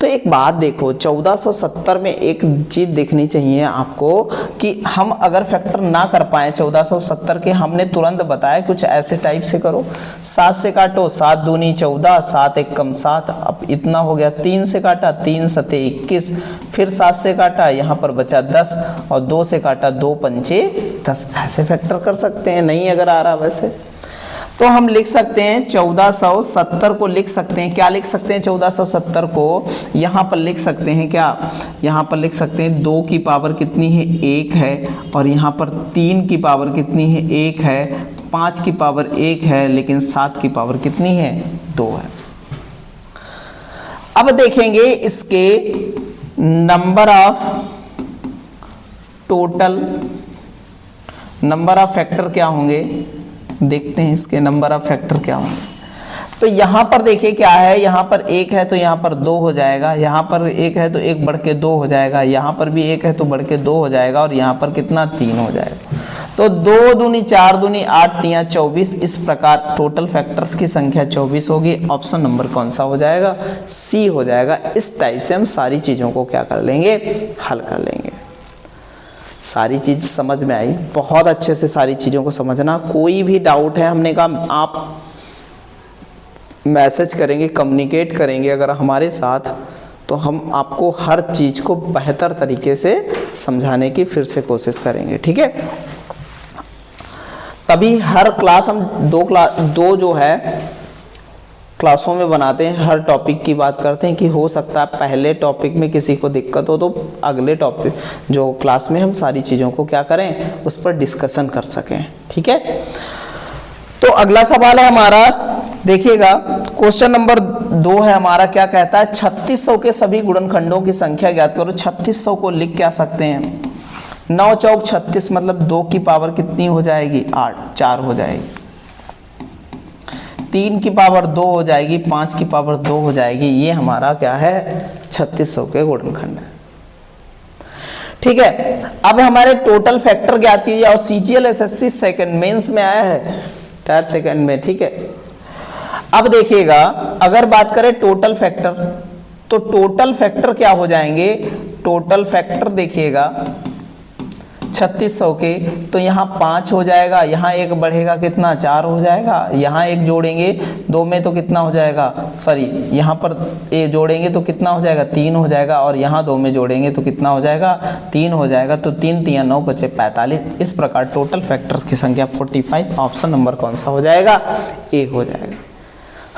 तो एक बात देखो, 1470 में एक चीज़ देखनी चाहिए आपको कि हम अगर फैक्टर ना कर पाए 1470 के, हमने तुरंत बताया कुछ ऐसे टाइप से करो, 7 से काटो, 7 दूनी 14, 7 एक कम 7, अब इतना हो गया। 3 से काटा, 3 सते 21, फिर 7 से काटा, यहाँ पर बचा 10, और 2 से काटा, 2 पंचे 10, ऐसे फैक्टर कर सकते हैं। नहीं अगर आ रहा वैसे तो हम लिख सकते हैं 1470 को लिख सकते हैं, क्या लिख सकते हैं 1470 को, यहाँ पर लिख सकते हैं क्या, यहाँ पर लिख सकते हैं 2 की पावर कितनी है 1 है, और यहाँ पर 3 की पावर कितनी है 1 है, 5 की पावर 1 है, लेकिन 7 की पावर कितनी है 2 है। अब देखेंगे इसके number of total, number of factor क्या होंगे, देखते हैं इसके नंबर ऑफ फैक्टर क्या होंगे। तो यहाँ पर देखिए क्या है, यहाँ पर 1 है तो यहाँ पर 2 हो जाएगा, यहाँ पर 1 है तो 1 बढ़ के 2 हो जाएगा, यहाँ पर भी 1 है तो बढ़ के 2 हो जाएगा, और यहाँ पर कितना 3 हो जाएगा। तो 2 दूनी 4 दूनी 8 3 24, इस प्रकार टोटल फैक्टर्स की संख्या 24 होगी। ऑप्शन नंबर कौन सा हो जाएगा, सी हो जाएगा। इस टाइप से हम सारी चीज़ों को क्या कर लेंगे, हल कर लेंगे। सारी चीज़ समझ में आई, बहुत अच्छे से सारी चीज़ों को समझना। कोई भी डाउट है, हमने कहा आप मैसेज करेंगे, कम्युनिकेट करेंगे अगर हमारे साथ, तो हम आपको हर चीज़ को बेहतर तरीके से समझाने की फिर से कोशिश करेंगे, ठीक है। तभी हर क्लास हम दो जो है क्लासों में बनाते हैं, हर टॉपिक की बात करते हैं कि हो सकता है पहले टॉपिक में किसी को दिक्कत हो तो अगले टॉपिक जो क्लास में हम सारी चीज़ों को क्या करें, उस पर डिस्कशन कर सकें, ठीक है। तो अगला सवाल है हमारा, देखिएगा क्वेश्चन नंबर 2 है हमारा, क्या कहता है 3600 के सभी गुणनखंडों की संख्या ज्ञात करो। 3600 को लिख क्या सकते हैं, 9 चौक 36, मतलब 2 की पावर कितनी हो जाएगी 8, 4 हो जाएगी, 3 की पावर 2 हो जाएगी, 5 की पावर 2 हो जाएगी। ये हमारा क्या है 3600 के गुणनखंड है, ठीक है। अब हमारे टोटल फैक्टर ज्ञात कीजिए, और सीजीएल एसएससी सेकंड मेंस में आया है, टायर सेकंड में, ठीक है। अब देखिएगा अगर बात करें टोटल फैक्टर, तो टोटल फैक्टर क्या हो जाएंगे, टोटल फैक्टर देखिएगा 3600 के, तो यहाँ 5 हो जाएगा, यहाँ 1 बढ़ेगा कितना 4 हो जाएगा, यहाँ 1 जोड़ेंगे 2 में तो कितना हो जाएगा, सॉरी यहाँ पर ए जोड़ेंगे तो कितना हो जाएगा 3 हो जाएगा, और यहाँ 2 में जोड़ेंगे तो कितना हो जाएगा 3 हो जाएगा। तो 3 3 9 बचे 45। इस प्रकार टोटल फैक्टर्स की संख्या 45। ऑप्शन नंबर कौन सा हो जाएगा, ए हो जाएगा।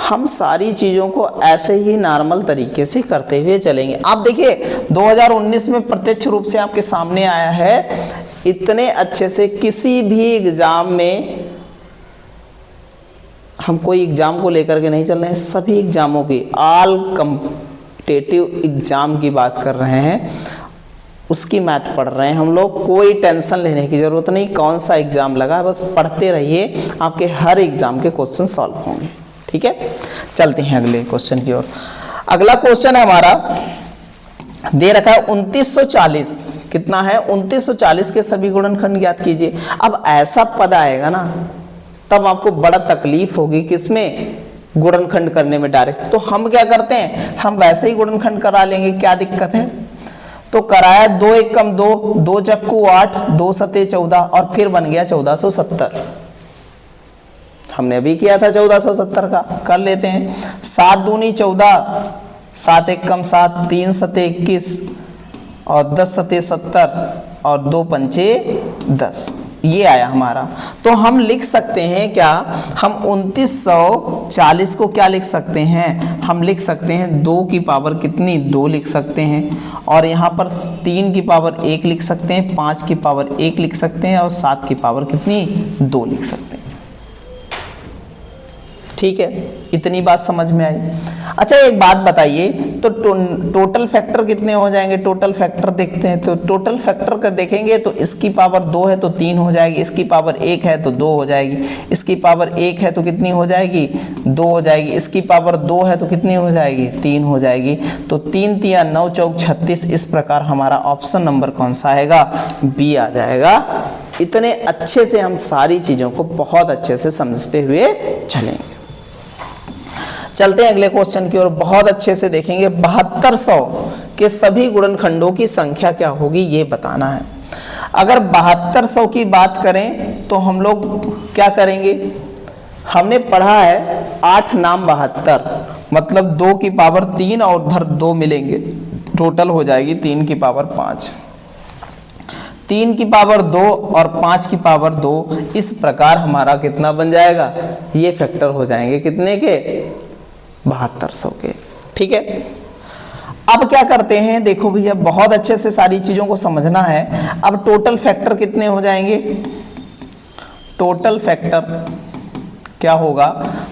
हम सारी चीज़ों को ऐसे ही नॉर्मल तरीके से करते हुए चलेंगे। आप देखिए 2019 में प्रत्यक्ष रूप से आपके सामने आया है, इतने अच्छे से किसी भी एग्जाम में हम कोई एग्जाम को लेकर के नहीं चल रहे हैं, सभी एग्जामों की, ऑल कॉम्पिटिटिव एग्जाम की बात कर रहे हैं, उसकी मैथ पढ़ रहे हैं हम लोग। कोई टेंशन लेने की जरूरत नहीं, कौन सा एग्जाम लगा, बस पढ़ते रहिए, आपके हर एग्जाम के क्वेश्चन सॉल्व होंगे, ठीक है। चलते हैं अगले क्वेश्चन की ओर। अगला क्वेश्चन है हमारा, दे रखा है 2940, कितना है 2940 के सभी गुणनखंड ज्ञात कीजिए। अब ऐसा पद आएगा ना, तब आपको बड़ा तकलीफ होगी किसमें, गुणनखंड करने में डायरेक्ट। तो हम क्या करते हैं, हम वैसे ही गुणनखंड करा लेंगे, क्या दिक्कत है। तो कराया 2 1 कम 2, 2 चक्कू 8, 2 सते 14, और फिर बन गया 1470। हमने अभी किया था 1470 का, कर लेते हैं। 7 दूनी 14, 7 1 कम 7, 3 सते 21, और 10 सते 70, और 2 पंचे 10, ये आया हमारा। तो हम लिख सकते हैं क्या, हम 2940 को क्या लिख सकते हैं, हम लिख सकते हैं 2 की पावर कितनी 2 लिख सकते हैं, और यहाँ पर 3 की पावर 1 लिख सकते हैं, 5 की पावर 1 लिख सकते हैं, और 7 की पावर कितनी 2 लिख सकते हैं, ठीक है। इतनी बात समझ में आई। अच्छा एक बात बताइए, तो टोटल फैक्टर कितने हो जाएंगे, टोटल फैक्टर देखते हैं। तो टोटल फैक्टर का देखेंगे तो इसकी पावर 2 है तो 3 हो जाएगी, इसकी पावर 1 है तो 2 हो जाएगी, इसकी पावर 1 है तो कितनी हो जाएगी 2 हो जाएगी, इसकी पावर 2 है तो कितनी हो जाएगी 3 हो जाएगी। तो 3 3 9 चौक 36। इस प्रकार हमारा ऑप्शन नंबर कौन सा आएगा, बी आ जाएगा। इतने अच्छे से हम सारी चीजों को बहुत अच्छे से समझते हुए चलेंगे। चलते हैं अगले क्वेश्चन की ओर, बहुत अच्छे से देखेंगे। 7200 के सभी गुणनखंडों की संख्या क्या होगी, ये बताना है। अगर 7200 की बात करें तो हम लोग क्या करेंगे, हमने पढ़ा है 8 नाम 72, मतलब 2 की पावर 3 और उधर 2 मिलेंगे, टोटल हो जाएगी 3 की पावर 5। 3 की पावर 2 और 5 की पावर 2, इस प्रकार हमारा कितना बन जाएगा, ये फैक्टर हो जाएंगे कितने के, 7200 के। ठीक है, अब क्या करते हैं, देखो भैया बहुत अच्छे से सारी चीजों को समझना है। अब टोटल फैक्टर कितने हो जाएंगे, टोटल फैक्टर क्या होगा,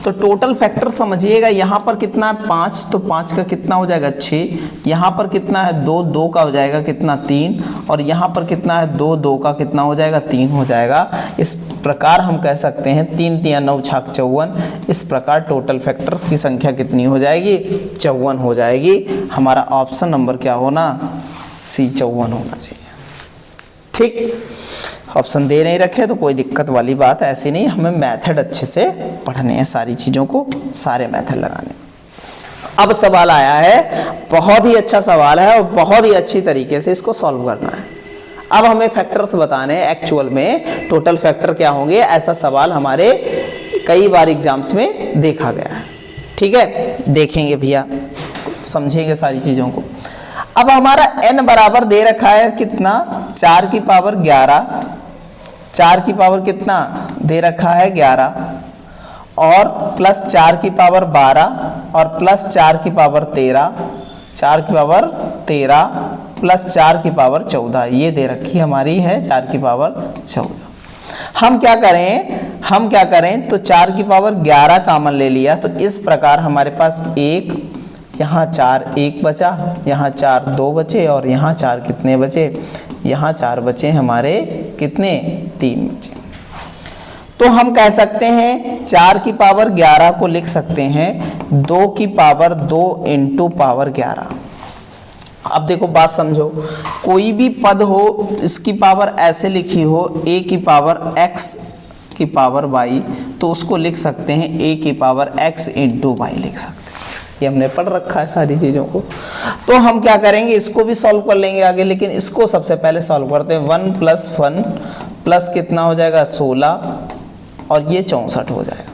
तो टोटल फैक्टर समझिएगा, यहाँ पर कितना है 5, तो 5 का कितना हो जाएगा 6, यहाँ पर कितना है 2, 2 का हो जाएगा कितना 3, और यहाँ पर कितना है 2, 2 का कितना हो जाएगा 3 हो जाएगा। इस प्रकार हम कह सकते हैं 3 3 9 छाक 54, इस प्रकार टोटल फैक्टर्स की संख्या कितनी हो जाएगी, 54 हो जाएगी। हमारा ऑप्शन नंबर क्या होना, सी 54 होना चाहिए। ठीक, ऑप्शन दे नहीं रखे तो कोई दिक्कत वाली बात ऐसी नहीं, हमें मेथड अच्छे से पढ़ने हैं, सारी चीज़ों को सारे मेथड लगाने। अब सवाल आया है, बहुत ही अच्छा सवाल है और बहुत ही अच्छी तरीके से इसको सॉल्व करना है। अब हमें फैक्टर्स बताने हैं, एक्चुअल में टोटल फैक्टर क्या होंगे, ऐसा सवाल हमारे कई बार एग्जाम्स में देखा गया है। ठीक है, देखेंगे भैया, समझेंगे सारी चीज़ों को। अब हमारा n बराबर दे रखा है कितना, 4 की पावर 11, 4 की पावर कितना दे रखा है 11, और प्लस 4 की पावर 12 और प्लस 4 की पावर 13, 4 की पावर 13 प्लस 4 की पावर 14, ये दे रखी हमारी है 4 की पावर 14। हम क्या करें, तो 4 की पावर 11 कॉमन ले लिया, तो इस प्रकार हमारे पास 1, यहाँ 4 1 बचा, यहाँ 4 2 बचे, और यहाँ 4 कितने बचे, यहाँ 4 बचे हमारे कितने, 3 बचे। तो हम कह सकते हैं 4 की पावर 11 को लिख सकते हैं 2 की पावर 2 इंटू पावर 11। अब देखो बात समझो, कोई भी पद हो इसकी पावर ऐसे लिखी हो, a की पावर x की पावर y, तो उसको लिख सकते हैं a की पावर x इंटू वाई लिख सकते हैं। ये हमने पढ़ रखा है सारी चीज़ों को। तो हम क्या करेंगे, इसको भी सॉल्व कर लेंगे आगे, लेकिन इसको सबसे पहले सॉल्व करते हैं। 1 + 1 प्लस कितना हो जाएगा 16, और ये 64 हो जाएगा।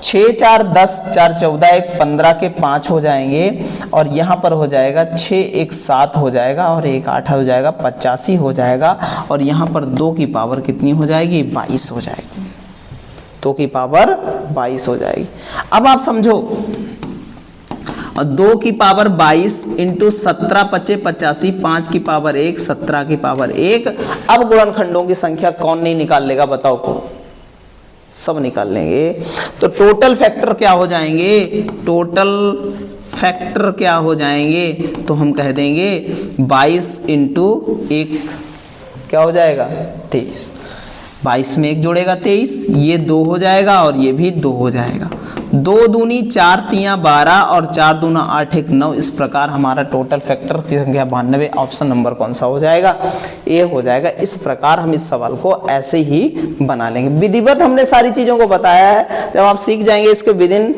6 4 10 4 14 1 15 के 5 हो जाएंगे, और यहाँ पर हो जाएगा 6 1 7 हो जाएगा, और 1 8 हो जाएगा, 85 हो जाएगा, और यहाँ पर 2 की पावर कितनी हो जाएगी, 22 हो जाएगी, 2 की पावर 22 हो जाएगी। अब आप समझो, 2 की पावर 22 इंटू 17 पचे 85, 5 की पावर 1 17 की पावर 1। अब गुणनखंडों की संख्या कौन नहीं निकाल लेगा, बताओ को, सब निकाल लेंगे। तो टोटल फैक्टर क्या हो जाएंगे, टोटल फैक्टर क्या हो जाएंगे, तो हम कह देंगे 22 इंटू 1 क्या हो जाएगा 23, 22 में 1 जोड़ेगा 23, ये 2 हो जाएगा, और ये भी 2 हो जाएगा। 2 दूनी 4 तियाँ 12, और 4 दूना 8 1 9, इस प्रकार हमारा टोटल फैक्टर की संख्या 92। ऑप्शन नंबर कौन सा हो जाएगा, ए हो जाएगा। इस प्रकार हम इस सवाल को ऐसे ही बना लेंगे। विधिवत हमने सारी चीज़ों को बताया है, जब आप सीख जाएंगे इसको विदिन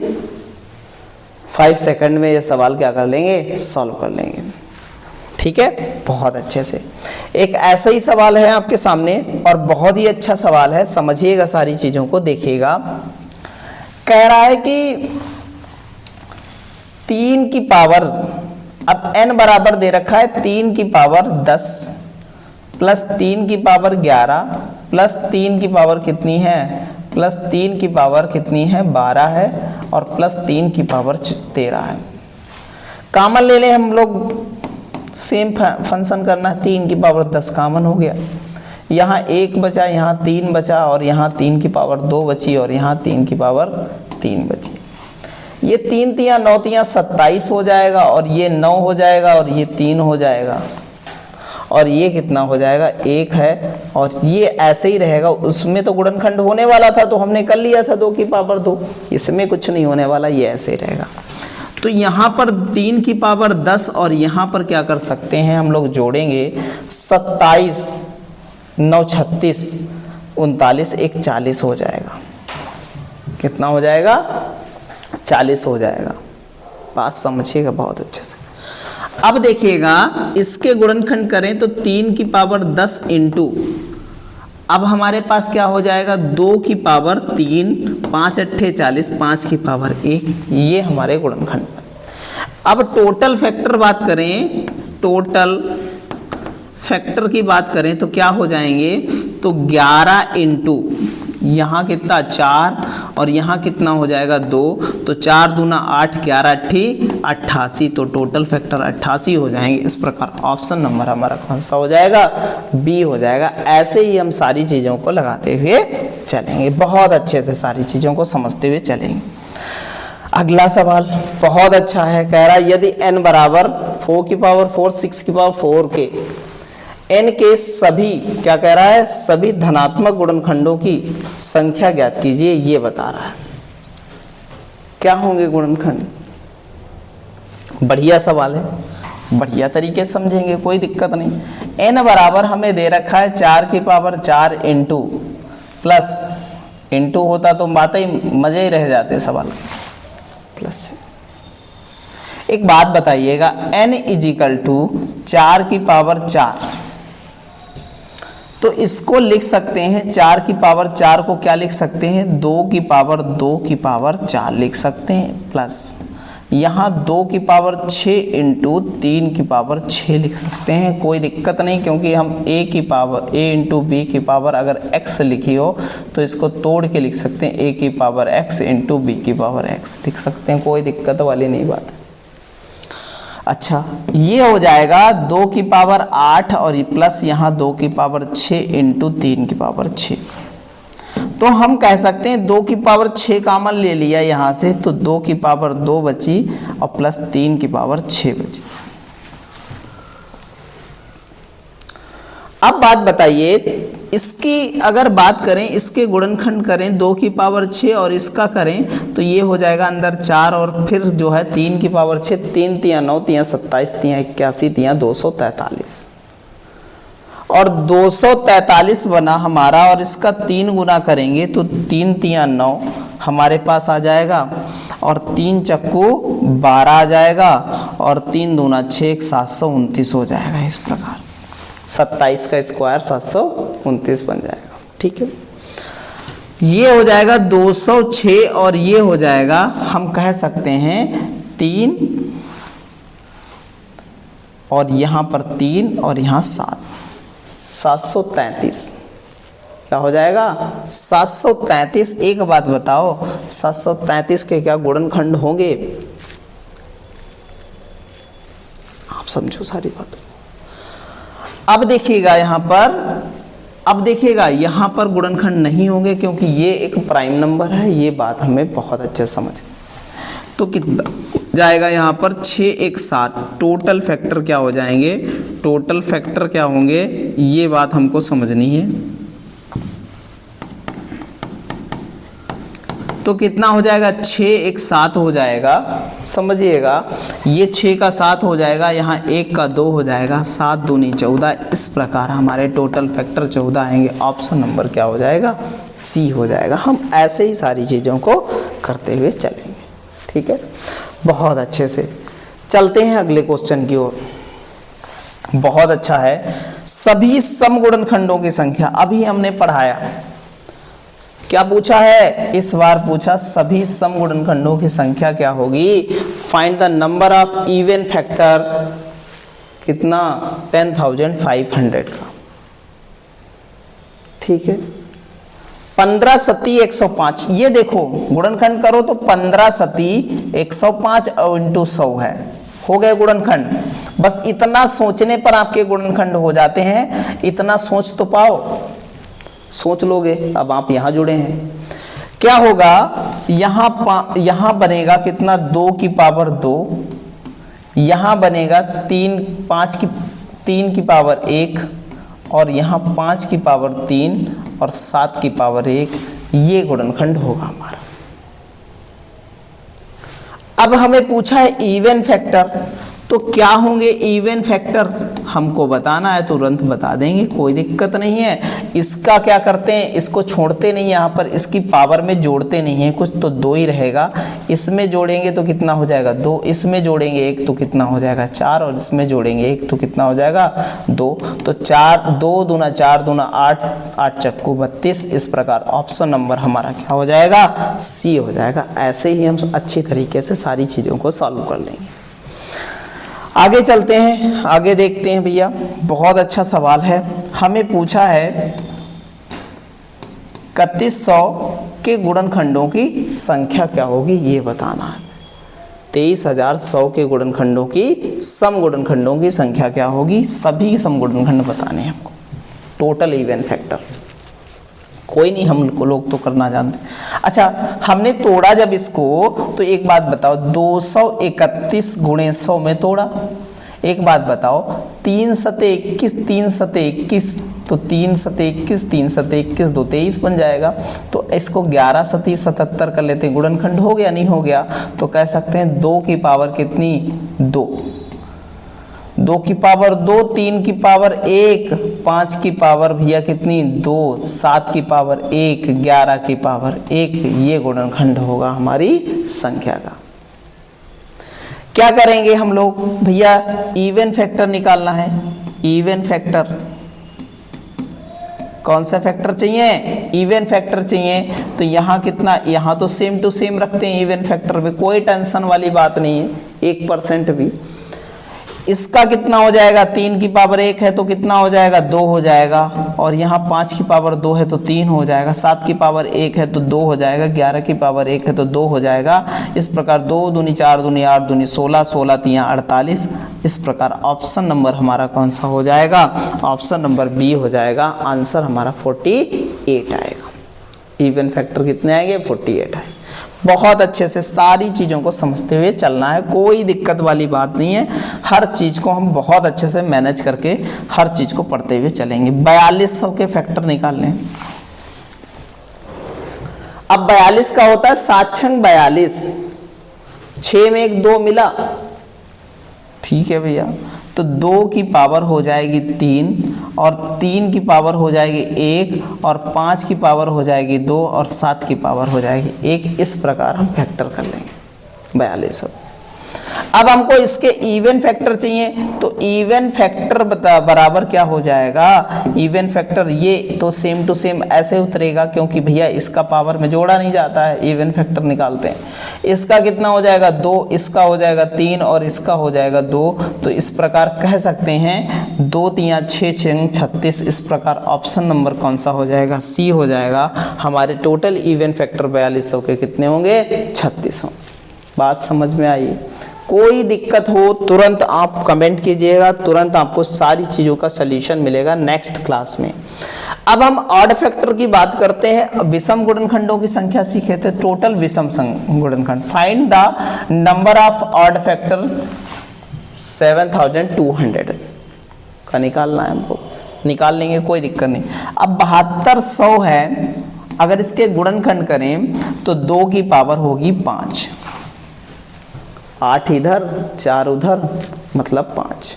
5 सेकंड में ये सवाल क्या कर लेंगे, सॉल्व कर लेंगे। ठीक है, बहुत अच्छे से। एक ऐसा ही सवाल है आपके सामने, और बहुत ही अच्छा सवाल है, समझिएगा सारी चीज़ों को, देखिएगा। कह रहा है कि 3 की पावर, अब n बराबर दे रखा है 3 की पावर 10 प्लस 3 की पावर 11 प्लस 3 की पावर कितनी है, प्लस 3 की पावर कितनी है 12 है, और प्लस 3 की पावर 13 है। कॉमन ले लें हम लोग, सेम फंक्शन करना है। 3 की पावर 10 कॉमन हो गया, यहाँ 1 बचा, यहाँ 3 बचा, और यहाँ 3 की पावर 2 बची, और यहाँ 3 की पावर 3 बची। ये 3 तियाँ 9 तियाँ 27 हो जाएगा, और ये 9 हो जाएगा, और ये 3 हो जाएगा, और ये कितना हो जाएगा 1 है, और ये ऐसे ही रहेगा। उसमें तो गुणनखंड होने वाला था तो हमने कर लिया था 2 की पावर 2, इसमें कुछ नहीं होने वाला, ये ऐसे ही रहेगा। तो यहाँ पर 3 की पावर 10, और यहाँ पर क्या कर सकते हैं हम लोग, जोड़ेंगे 27 9 36 39 1 40 हो जाएगा। कितना हो जाएगा, 40 हो जाएगा। बात समझिएगा बहुत अच्छे से। अब देखिएगा, इसके गुणनखंड करें तो 3 की पावर 10 इंटू, अब हमारे पास क्या हो जाएगा 2 की पावर 3, 5 8 40, 5 की पावर 1, ये हमारे गुणनखंड। अब टोटल फैक्टर बात करें, टोटल फैक्टर की बात करें तो क्या हो जाएंगे, तो 11 इंटू यहाँ कितना 4 और यहाँ कितना हो जाएगा 2, तो 4 दूना 8, 11 अट्ठी 88, तो टोटल फैक्टर 88 हो जाएंगे। इस प्रकार ऑप्शन नंबर हमारा कौन सा हो जाएगा, बी हो जाएगा। ऐसे ही हम सारी चीज़ों को लगाते हुए चलेंगे, बहुत अच्छे से सारी चीज़ों को समझते हुए चलेंगे। अगला सवाल बहुत अच्छा है, कह रहा है यदि n बराबर 4 की पावर 4, 6 की पावर 4 के n के सभी, क्या कह रहा है, सभी धनात्मक गुणनखंडों की संख्या ज्ञात कीजिए, ये बता रहा है। क्या होंगे गुणनखंड? बढ़िया सवाल है, बढ़िया तरीके से समझेंगे, कोई दिक्कत नहीं। n बराबर हमें दे रखा है 4 की पावर 4 इंटू प्लस, इंटू होता तो बातें ही मजे ही रह जाते सवाल प्लस। एक बात बताइएगा, n इजिकल टू 4 की पावर 4, तो इसको लिख सकते हैं 4 की पावर 4 को क्या लिख सकते हैं, 2 की पावर 2 की पावर 4 लिख सकते हैं, प्लस यहाँ 2 की पावर 6 इंटू 3 की पावर 6 लिख सकते हैं, कोई दिक्कत नहीं, क्योंकि हम a की पावर a इंटू बी की पावर अगर x लिखी हो तो इसको तोड़ के लिख सकते हैं, a की पावर x इंटू बी की पावर x लिख सकते हैं, कोई दिक्कत वाली नहीं बात है। अच्छा, ये हो जाएगा 2 की पावर 8 और ये प्लस यहाँ 2 की पावर 6 इंटू 3 की पावर 6, तो हम कह सकते हैं 2 की पावर 6 कॉमन ले लिया यहाँ से, तो 2 की पावर 2 बची और प्लस 3 की पावर 6 बची। अब बात बताइए, इसकी अगर बात करें, इसके गुणनखंड करें 2 की पावर 6 और इसका करें तो ये हो जाएगा अंदर 4 और फिर जो है 3 की पावर 6, 3 तियां 9, तियां 27, तियां 81, तियां 243, और 243 बना हमारा, और इसका 3 गुना करेंगे तो 3 तियां 9 हमारे पास आ जाएगा, और 3 चक्कू 12 आ जाएगा, और 3 दूना 6, 729 हो जाएगा। इस प्रकार 27 का स्क्वायर 729 बन जाएगा। ठीक है, ये हो जाएगा 206 और ये हो जाएगा, हम कह सकते हैं 3 और यहाँ पर 3 और यहाँ 7, 733 क्या हो जाएगा, 733। एक बात बताओ, 733 के क्या गुणनखंड होंगे? आप समझो सारी बात। अब देखिएगा यहाँ पर, अब देखिएगा यहाँ पर गुणनखंड नहीं होंगे क्योंकि ये एक प्राइम नंबर है, ये बात हमें बहुत अच्छे से समझ। तो कितना जाएगा यहाँ पर 6 1 7, टोटल फैक्टर क्या हो जाएंगे, टोटल फैक्टर क्या होंगे, ये बात हमको समझनी है। तो कितना हो जाएगा, 6 1 7 हो जाएगा, समझिएगा, ये 6 का 7 हो जाएगा, यहाँ 1 का 2 हो जाएगा, 7 दूनी 14। इस प्रकार हमारे टोटल फैक्टर 14 आएंगे। ऑप्शन नंबर क्या हो जाएगा, सी हो जाएगा। हम ऐसे ही सारी चीज़ों को करते हुए चलेंगे। ठीक है, बहुत अच्छे से चलते हैं अगले क्वेश्चन की ओर। बहुत अच्छा है, सभी समगुणनखंडों की संख्या, अभी हमने पढ़ाया, क्या पूछा है इस बार, पूछा सभी समगुणनखंडों की संख्या क्या होगी, find the number of even factor, कितना 10,500 का। ठीक है, 15 सती 105, ये देखो गुणनखंड करो तो 15 सती 105 इंटू 100 है, हो गए गुणनखंड। बस इतना सोचने पर आपके गुणनखंड हो जाते हैं, इतना सोच तो पाओ, सोच लोगे। अब आप यहां जुड़े हैं, क्या होगा, यहां बनेगा कितना, 2 की पावर 2, यहां बनेगा 3 की पावर 1, और यहाँ 5 की पावर 3 और 7 की पावर 1, ये गुणनखंड होगा हमारा। अब हमें पूछा है इवन फैक्टर, तो क्या होंगे इवन फैक्टर, हमको बताना है, तुरंत बता देंगे, कोई दिक्कत नहीं है। इसका क्या करते हैं, इसको छोड़ते नहीं, यहाँ पर इसकी पावर में जोड़ते नहीं है कुछ, तो 2 ही रहेगा। इसमें जोड़ेंगे तो कितना हो जाएगा 2, इसमें जोड़ेंगे 1 तो कितना हो जाएगा 4, और इसमें जोड़ेंगे 1 तो कितना हो जाएगा 2। तो 4 2 दूना 4 दूना 8, 8 चक्कू 32। इस प्रकार ऑप्शन नंबर हमारा क्या हो जाएगा, सी हो जाएगा। ऐसे ही हम अच्छी तरीके से सारी चीज़ों को सॉल्व कर लेंगे। आगे चलते हैं, आगे देखते हैं भैया। बहुत अच्छा सवाल है, हमें पूछा है 3100 के गुणनखंडों की संख्या क्या होगी ये बताना है। 23100 के गुणनखंडों की सम गुणनखंडों की संख्या क्या होगी, सभी सम गुणनखंड बताने हैं हमको। टोटल इवन फैक्टर कोई नहीं, हम लोग तो करना जानते। अच्छा, हमने तोड़ा जब इसको, तो एक बात बताओ, 231 गुणे 100 में तोड़ा। एक बात बताओ, 3 सते 21, 3 सते 21, तो 3 सते 21, 3 सते 21, 2 23 बन जाएगा। तो इसको 11 सती 77 कर लेते हैं, गुणनखंड हो गया नहीं हो गया? तो कह सकते हैं 2 की पावर कितनी, 2, 2 की पावर 2, 3 की पावर 1, 5 की पावर भैया कितनी 2, 7 की पावर 1, 11 की पावर 1, ये गुणनखंड होगा हमारी संख्या का। क्या करेंगे हम लोग भैया, इवन फैक्टर निकालना है। इवन फैक्टर कौन सा फैक्टर चाहिए, इवन फैक्टर चाहिए। तो यहाँ कितना, यहाँ तो सेम टू सेम रखते हैं इवन फैक्टर में, कोई टेंशन वाली बात नहीं है 1% भी। इसका कितना हो जाएगा, 3 की पावर 1 है तो कितना हो जाएगा, 2 हो जाएगा। और यहाँ 5 की पावर 2 है तो 3 हो जाएगा, 7 की पावर 1 है तो 2 हो जाएगा, 11 की पावर 1 है तो 2 हो जाएगा। इस प्रकार 2 दूनी 4 दूनी 8 दूनी 16, 16 तियां 48। इस प्रकार ऑप्शन नंबर हमारा कौन सा हो जाएगा, ऑप्शन नंबर बी हो जाएगा। आंसर हमारा 48 आएगा। इवन फैक्टर कितने आएंगे, 48 आएंगे। बहुत अच्छे से सारी चीज़ों को समझते हुए चलना है, कोई दिक्कत वाली बात नहीं है। हर चीज़ को हम बहुत अच्छे से मैनेज करके हर चीज़ को पढ़ते हुए चलेंगे। 4200 के फैक्टर निकाल लें। अब 42 का होता है 7 छंग 42, 6 में 1 2 मिला, ठीक है भैया। तो 2 की पावर हो जाएगी 3, और 3 की पावर हो जाएगी 1, और 5 की पावर हो जाएगी 2, और 7 की पावर हो जाएगी 1। इस प्रकार हम फैक्टर कर लेंगे 4200। अब हमको इसके इवन फैक्टर चाहिए, तो इवन फैक्टर बराबर क्या हो जाएगा, इवन फैक्टर ये तो सेम टू सेम ऐसे उतरेगा, क्योंकि भैया इसका पावर में जोड़ा नहीं जाता है। इवन फैक्टर निकालते हैं, इसका कितना हो जाएगा 2, इसका हो जाएगा 3, और इसका हो जाएगा 2। तो इस प्रकार कह सकते हैं 2 तियां 6 6 36। इस प्रकार ऑप्शन नंबर कौन सा हो जाएगा, सी हो जाएगा। हमारे टोटल इवन फैक्टर 4200 के कितने होंगे, 36 होंगे। बात समझ में आई? कोई दिक्कत हो तुरंत आप कमेंट कीजिएगा, तुरंत आपको सारी चीज़ों का सलूशन मिलेगा नेक्स्ट क्लास में। अब हम ऑड फैक्टर की बात करते हैं। विषम गुणनखंडों की संख्या सीखे थे, टोटल विषम गुणनखंड। Find the number of odd factor 7200 का निकालना है हमको, निकाल लेंगे कोई दिक्कत नहीं। अब 7200 है, अगर इसके गुणनखंड करें तो 2 की पावर होगी 5, 8 इधर 4 उधर, मतलब 5।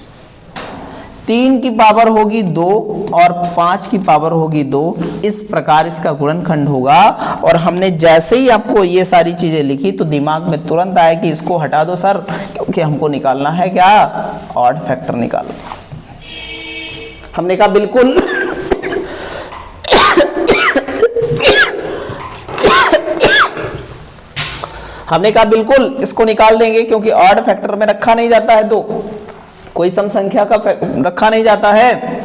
3 की पावर होगी 2, और 5 की पावर होगी 2। इस प्रकार इसका गुणनखंड होगा। और हमने जैसे ही आपको ये सारी चीजें लिखी तो दिमाग में तुरंत आया कि इसको हटा दो सर, क्योंकि हमको निकालना है क्या, ऑड फैक्टर निकालो। हमने कहा बिल्कुल हमने कहा बिल्कुल इसको निकाल देंगे, क्योंकि ऑड फैक्टर में रखा नहीं जाता है 2, कोई सम संख्या का रखा नहीं जाता है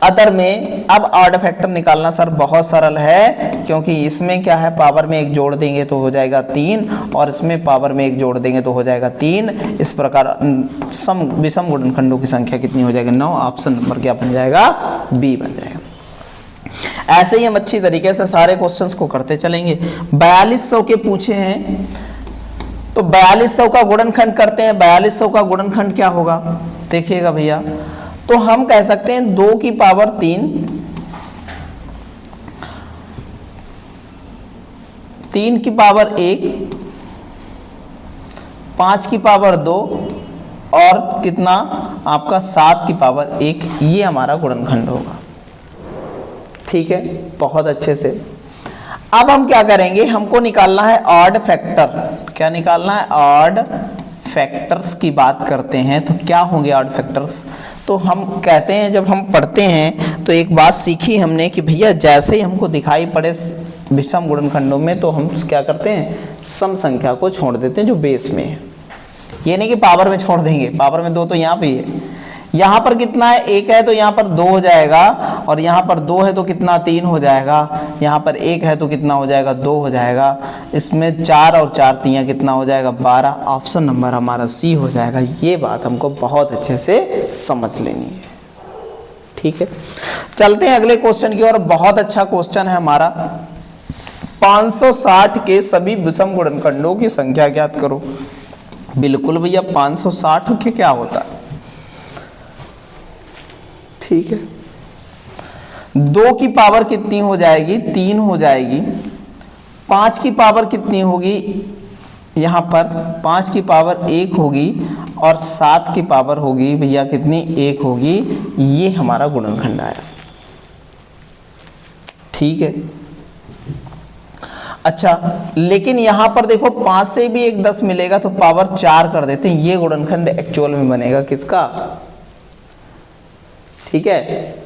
अदर में। अब ऑड फैक्टर निकालना सर बहुत सरल है, क्योंकि इसमें क्या है, पावर में 1 जोड़ देंगे तो हो जाएगा 3, और इसमें पावर में 1 जोड़ देंगे तो हो जाएगा 3। इस प्रकार सम विषम गुणनखंडों की संख्या कितनी हो जाएगी, 9। ऑप्शन नंबर क्या बन जाएगा, बी बन जाएगा। ऐसे ही हम अच्छी तरीके से सारे क्वेश्चंस को करते चलेंगे। 4200 के पूछे हैं, तो 4200 का गुणनखंड करते हैं। 4200 का गुणनखंड क्या होगा, देखिएगा भैया। तो हम कह सकते हैं 2 की पावर 3, 3 की पावर 1, 5 की पावर 2, और कितना आपका 7 की पावर 1। ये हमारा गुणनखंड होगा, ठीक है, बहुत अच्छे से। अब हम क्या करेंगे, हमको निकालना है ऑड फैक्टर। क्या निकालना है, ऑड फैक्टर्स की बात करते हैं। तो क्या होंगे ऑड फैक्टर्स, तो हम कहते हैं जब हम पढ़ते हैं तो एक बात सीखी हमने कि भैया जैसे ही हमको दिखाई पड़े विषम गुणनखंडों में, तो हम क्या करते हैं, सम संख्या को छोड़ देते हैं जो बेस में है। ये नहीं कि पावर में छोड़ देंगे, पावर में 2 तो यहाँ पे ही है। यहाँ पर कितना है, 1 है तो यहाँ पर 2 हो जाएगा, और यहाँ पर 2 है तो कितना 3 हो जाएगा, यहाँ पर 1 है तो कितना हो जाएगा 2 हो जाएगा, इसमें 4 और 4 3 कितना हो जाएगा 12। ऑप्शन नंबर हमारा सी हो जाएगा। ये बात हमको बहुत अच्छे से समझ लेनी है, ठीक है। चलते हैं अगले क्वेश्चन की ओर। बहुत अच्छा क्वेश्चन है हमारा। 560 के सभी विषम गुणनखंडों की संख्या ज्ञात करो। बिल्कुल भैया, 560 के क्या होता है, ठीक है। 2 की पावर कितनी हो जाएगी, 3 हो जाएगी। 5 की पावर कितनी होगी, यहाँ पर 5 की पावर 1 होगी, और 7 की पावर होगी भैया कितनी, 1 होगी। ये हमारा गुणनखंड आया, ठीक है। अच्छा, लेकिन यहां पर देखो 5 से भी एक 10 मिलेगा तो पावर 4 कर देते हैं। ये गुणनखंड एक्चुअल में बनेगा किसका, ठीक है,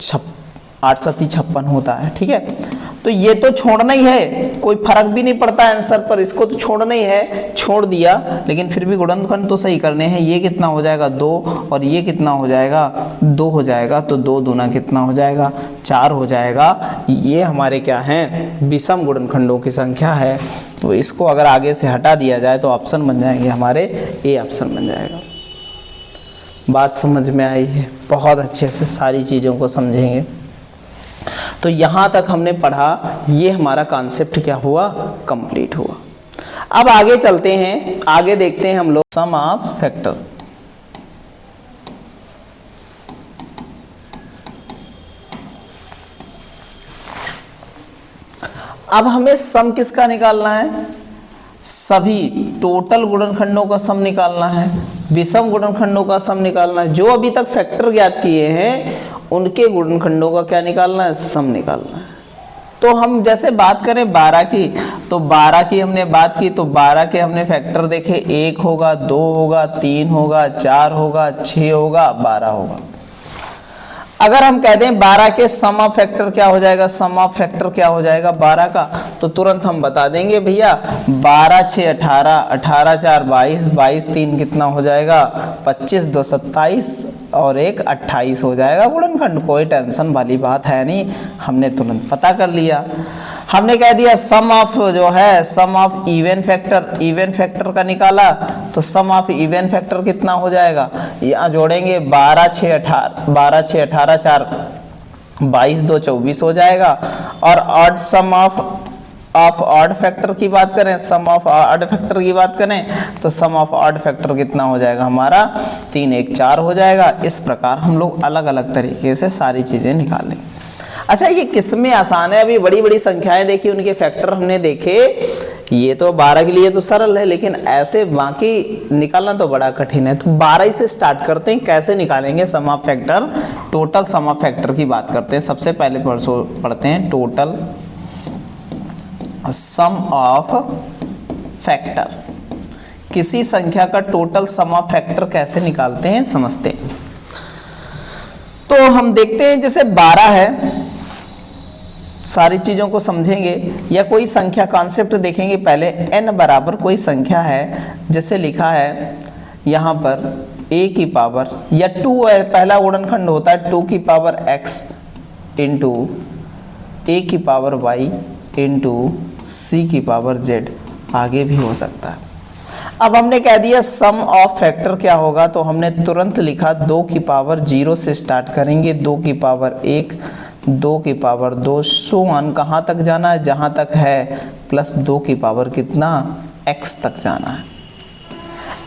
8 7 56 होता है, ठीक है। तो ये तो छोड़ना ही है, कोई फर्क भी नहीं पड़ता आंसर पर, इसको तो छोड़ना ही है, छोड़ दिया। लेकिन फिर भी गुणनखंड तो सही करने हैं। ये कितना हो जाएगा 2, और ये कितना हो जाएगा 2 हो जाएगा। तो 2 दूना कितना हो जाएगा 4 हो जाएगा। ये हमारे क्या हैं, विषम गुणनखंडों की संख्या है। तो इसको अगर आगे से हटा दिया जाए तो ऑप्शन बन जाएंगे हमारे, ए ऑप्शन बन जाएगा। बात समझ में आई है, बहुत अच्छे से सारी चीज़ों को समझेंगे। तो यहाँ तक हमने पढ़ा, ये हमारा कॉन्सेप्ट क्या हुआ, कंप्लीट हुआ। अब आगे चलते हैं, आगे देखते हैं हम लोग सम ऑफ फैक्टर। अब हमें सम किसका निकालना है, सभी टोटल गुणनखंडों का सम निकालना है, विषम गुणनखंडों का सम निकालना है। जो अभी तक फैक्टर ज्ञात किए हैं उनके गुणनखंडों का क्या निकालना है, सम निकालना है। तो हम जैसे बात करें 12 की, तो 12 की हमने बात की, तो 12 के हमने फैक्टर देखे, 1 होगा, 2 होगा, 3 होगा, 4 होगा, 6 होगा, 12 होगा। अगर हम कह दें 12 के सम ऑफ फैक्टर क्या हो जाएगा, सम ऑफ फैक्टर क्या हो जाएगा 12 का, तो तुरंत हम बता देंगे भैया 12 6 18, 18 4 22, 22 3 कितना हो जाएगा 25, 2 27 और 1 28 हो जाएगा गुणनखंड। कोई टेंशन वाली बात है नहीं, हमने तुरंत पता कर लिया। हमने कह दिया सम ऑफ जो है, sum of even factor, even factor का निकाला, तो सम ऑफ इवन फैक्टर कितना हो जाएगा, यहाँ जोड़ेंगे 12 6 18 4 22 2 24 हो जाएगा। और odd sum of odd factor की बात करें, सम ऑफ ऑड फैक्टर की बात करें, तो सम ऑफ ऑड फैक्टर कितना हो जाएगा हमारा 3 1 4 हो जाएगा। इस प्रकार हम लोग अलग अलग तरीके से सारी चीजें निकाल लेंगे। अच्छा, ये किसमें आसान है, अभी बड़ी बड़ी संख्याएं देखी, उनके फैक्टर हमने देखे। ये तो 12 के लिए तो सरल है, लेकिन ऐसे बाकी निकालना तो बड़ा कठिन है। तो 12 से स्टार्ट करते हैं, कैसे निकालेंगे sum of factor. Total sum of factor की बात करते हैं। सबसे पहले पढ़ते हैं टोटल सम ऑफ फैक्टर। किसी संख्या का टोटल सम ऑफ फैक्टर कैसे निकालते हैं समझते हैं। तो हम देखते हैं जैसे 12 है, सारी चीजों को समझेंगे, या कोई संख्या कॉन्सेप्ट देखेंगे पहले। n बराबर कोई संख्या है, जैसे लिखा है यहाँ पर a की पावर, या 2 है, पहला गुणनखंड होता है 2 की पावर x इंटू a की पावर y इंटू c की पावर z, आगे भी हो सकता है। अब हमने कह दिया सम ऑफ फैक्टर क्या होगा, तो हमने तुरंत लिखा 2 की पावर 0 से स्टार्ट करेंगे, 2 की पावर 1, 2 की पावर 2, सो ऑन कहाँ तक जाना है, जहाँ तक है प्लस 2 की पावर कितना x तक जाना है।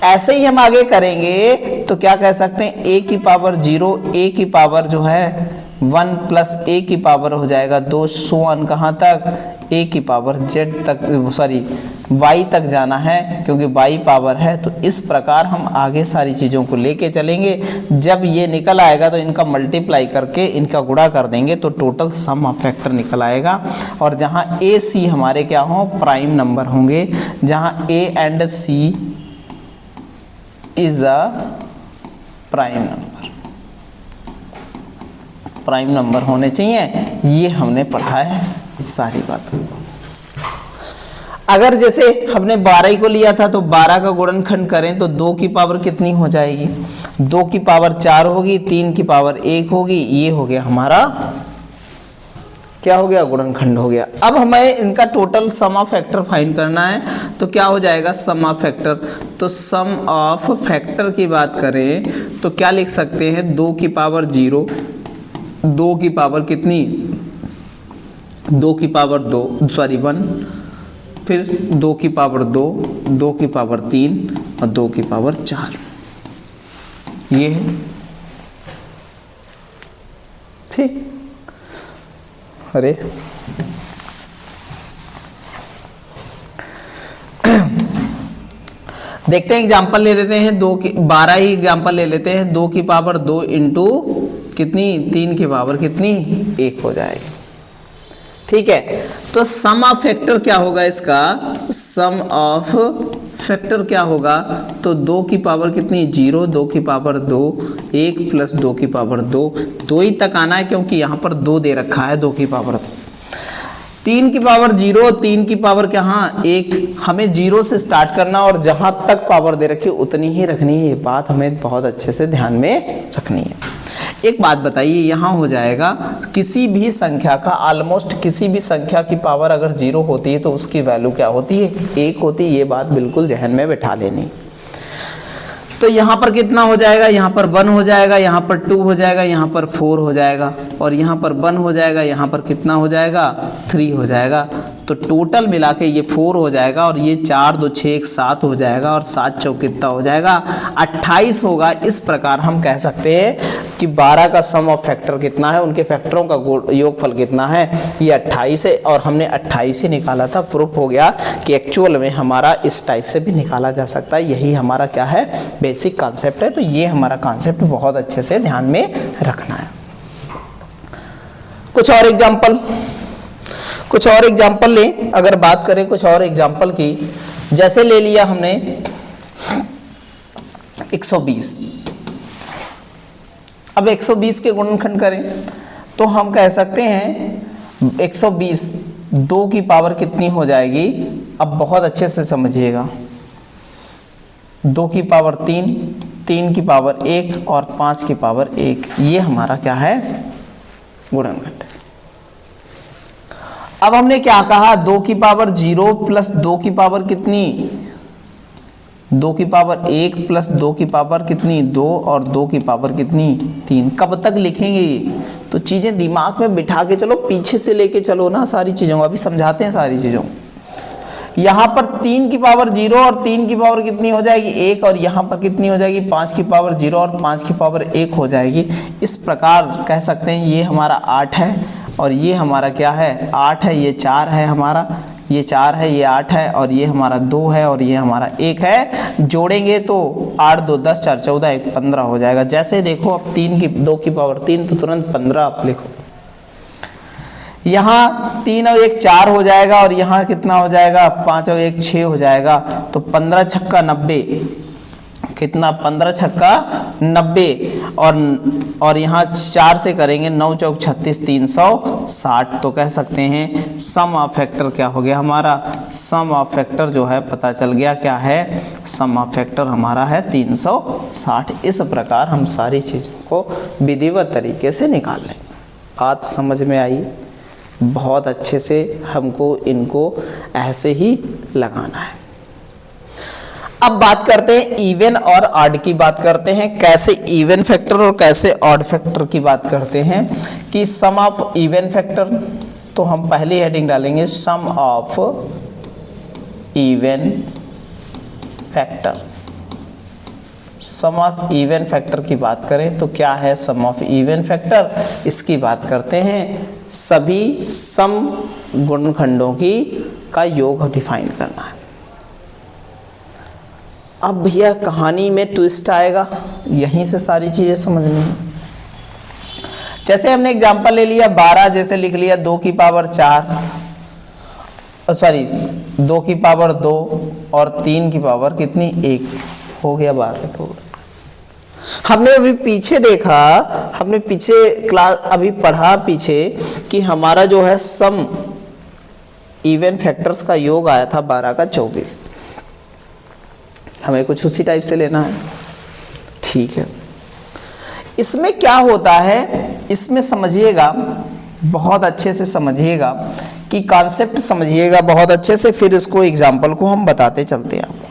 ऐसे ही हम आगे करेंगे तो क्या कह सकते हैं, a की पावर 0, a की पावर जो है 1 प्लस a की पावर हो जाएगा 2, सो ऑन कहाँ तक a की पावर z तक, सॉरी y तक जाना है, क्योंकि y पावर है। तो इस प्रकार हम आगे सारी चीज़ों को लेके चलेंगे। जब ये निकल आएगा तो इनका मल्टीप्लाई करके इनका गुणा कर देंगे तो टोटल सम ऑफ फैक्टर निकल आएगा। और जहाँ a c हमारे क्या हों, प्राइम नंबर होंगे, जहाँ a and c is a prime number, prime number होने चाहिए। ये हमने पढ़ा है सारी बात। अगर जैसे हमने 12 को लिया था तो 12 का गुणनखंड करें तो 2 की पावर कितनी हो जाएगी, 2 की पावर 4 होगी, 3 की पावर 1 होगी। ये हो गया हमारा, क्या हो गया, गुणनखंड हो गया। अब हमें इनका total sum of factor find करना है, तो क्या हो जाएगा सम ऑफ फैक्टर। तो सम ऑफ फैक्टर की बात करें तो क्या लिख सकते हैं, 2 की पावर 0, 2 की पावर कितनी, 2 की पावर 2 सॉरी 1, फिर 2 की पावर 2, 2 की पावर 3 और 2 की पावर 4, ये है ठीक। अरे देखते हैं एग्जाम्पल ले लेते हैं, 2 की 12 ही एग्जाम्पल ले लेते हैं। 2 की पावर 2 इंटू कितनी, 3 की पावर कितनी, 1 हो जाएगी। ठीक है, तो सम ऑफ फैक्टर क्या होगा इसका, सम ऑफ फैक्टर क्या होगा, तो 2 की पावर कितनी 0, 2 की पावर 2, 1 प्लस 2 की पावर 2, 2 ही तक आना है क्योंकि यहाँ पर 2 दे रखा है, 2 की पावर 2, 3 की पावर 0, 3 की पावर क्या, हाँ 1, हमें 0 से स्टार्ट करना और जहाँ तक पावर दे रखी उतनी ही रखनी है, ये बात हमें बहुत अच्छे से ध्यान में रखनी है। एक बात बताइए, यहाँ हो जाएगा किसी भी संख्या का, ऑलमोस्ट किसी भी संख्या की पावर अगर 0 होती है तो उसकी वैल्यू क्या होती है, 1 होती है। ये बात बिल्कुल जहन में बिठा लेनी। तो यहाँ पर कितना हो जाएगा, यहाँ पर 1 हो जाएगा, यहाँ पर 2 हो जाएगा, यहाँ पर 4 हो जाएगा और यहाँ पर 1 हो जाएगा, यहाँ पर कितना हो जाएगा 3 हो जाएगा। तो टोटल मिला के ये 4 हो जाएगा और ये 4 2 6 1 7 हो जाएगा और 7 चौक कितना हो जाएगा 28 होगा। इस प्रकार हम कह सकते हैं कि 12 का सम ऑफ फैक्टर कितना है, उनके फैक्टरों का योगफल कितना है, ये 28 है और हमने 28 ही निकाला था। प्रूफ हो गया कि एक्चुअल में हमारा इस टाइप से भी निकाला जा सकता है। यही हमारा क्या है, बेसिक कॉन्सेप्ट है। तो ये हमारा कॉन्सेप्ट बहुत अच्छे से ध्यान में रखना है। कुछ और एग्जाम्पल लें, अगर बात करें कुछ और एग्जाम्पल की, जैसे ले लिया हमने 120। अब 120 के गुणनखंड करें तो हम कह सकते हैं 120 2 की पावर कितनी हो जाएगी। अब बहुत अच्छे से समझिएगा, 2 की पावर 3, 3 की पावर 1 और 5 की पावर 1, ये हमारा क्या है, गुणनखंड। अब हमने क्या कहा, 2 की पावर 0 प्लस 2 की पावर कितनी, 2 की पावर 1 प्लस 2 की पावर कितनी 2 और 2 की पावर कितनी 3। कब तक लिखेंगे, तो चीजें दिमाग में बिठा के चलो, पीछे से लेके चलो ना सारी चीजों, अभी समझाते हैं सारी चीजों। यहाँ पर 3 की पावर 0 और 3 की पावर कितनी हो जाएगी 1 और यहाँ पर कितनी हो जाएगी 5 की पावर 0 और 5 की पावर 1 हो जाएगी। इस प्रकार कह सकते हैं ये हमारा 8 है और ये हमारा क्या है 8 है, ये 4 है हमारा, ये 4 है, ये 8 है और ये हमारा 2 है और ये हमारा 1 है। जोड़ेंगे तो 8 2 10 4 14 1 15 हो जाएगा। जैसे देखो अब 2 की पावर 3 तो तुरंत 15 आप लिखो। यहाँ 3 और 1 4 हो जाएगा और यहाँ कितना हो जाएगा 5 और 1 6 हो जाएगा। तो 15 छक्का 90, कितना 15 छक्का 90 और यहाँ 4 से करेंगे 9 चौक 36 360। तो कह सकते हैं सम ऑफ फैक्टर क्या हो गया हमारा, सम ऑफ फैक्टर जो है पता चल गया क्या है, सम ऑफ फैक्टर हमारा है 360। इस प्रकार हम सारी चीज़ों को विधिवत तरीके से निकाल लें। बात समझ में आई, बहुत अच्छे से हमको इनको ऐसे ही लगाना है। अब बात करते हैं इवन और ऑड की बात करते हैं, कैसे इवन फैक्टर और कैसे ऑड फैक्टर की बात करते हैं। कि सम ऑफ इवन फैक्टर, तो हम पहली हेडिंग डालेंगे sum of even factor. Sum of even factor की बात करें तो क्या है सम ऑफ इवन फैक्टर, इसकी बात करते हैं सभी सम गुणनखंडों की का योग डिफाइन करना है। अब भैया कहानी में ट्विस्ट आएगा, यहीं से सारी चीजें समझनी है। जैसे हमने एग्जांपल ले लिया 12, जैसे लिख लिया 2 की पावर 4 सॉरी 2 की पावर 2 और 3 की पावर कितनी 1 हो गया 12। हमने अभी पीछे देखा, हमने पीछे क्लास अभी पढ़ा पीछे कि हमारा जो है सम इवन फैक्टर्स का योग आया था 12 का 24। हमें कुछ उसी टाइप से लेना है, ठीक है। इसमें क्या होता है, इसमें समझिएगा, बहुत अच्छे से समझिएगा कि कॉन्सेप्ट समझिएगा बहुत अच्छे से, फिर इसको एग्जाम्पल को हम बताते चलते हैं आपको।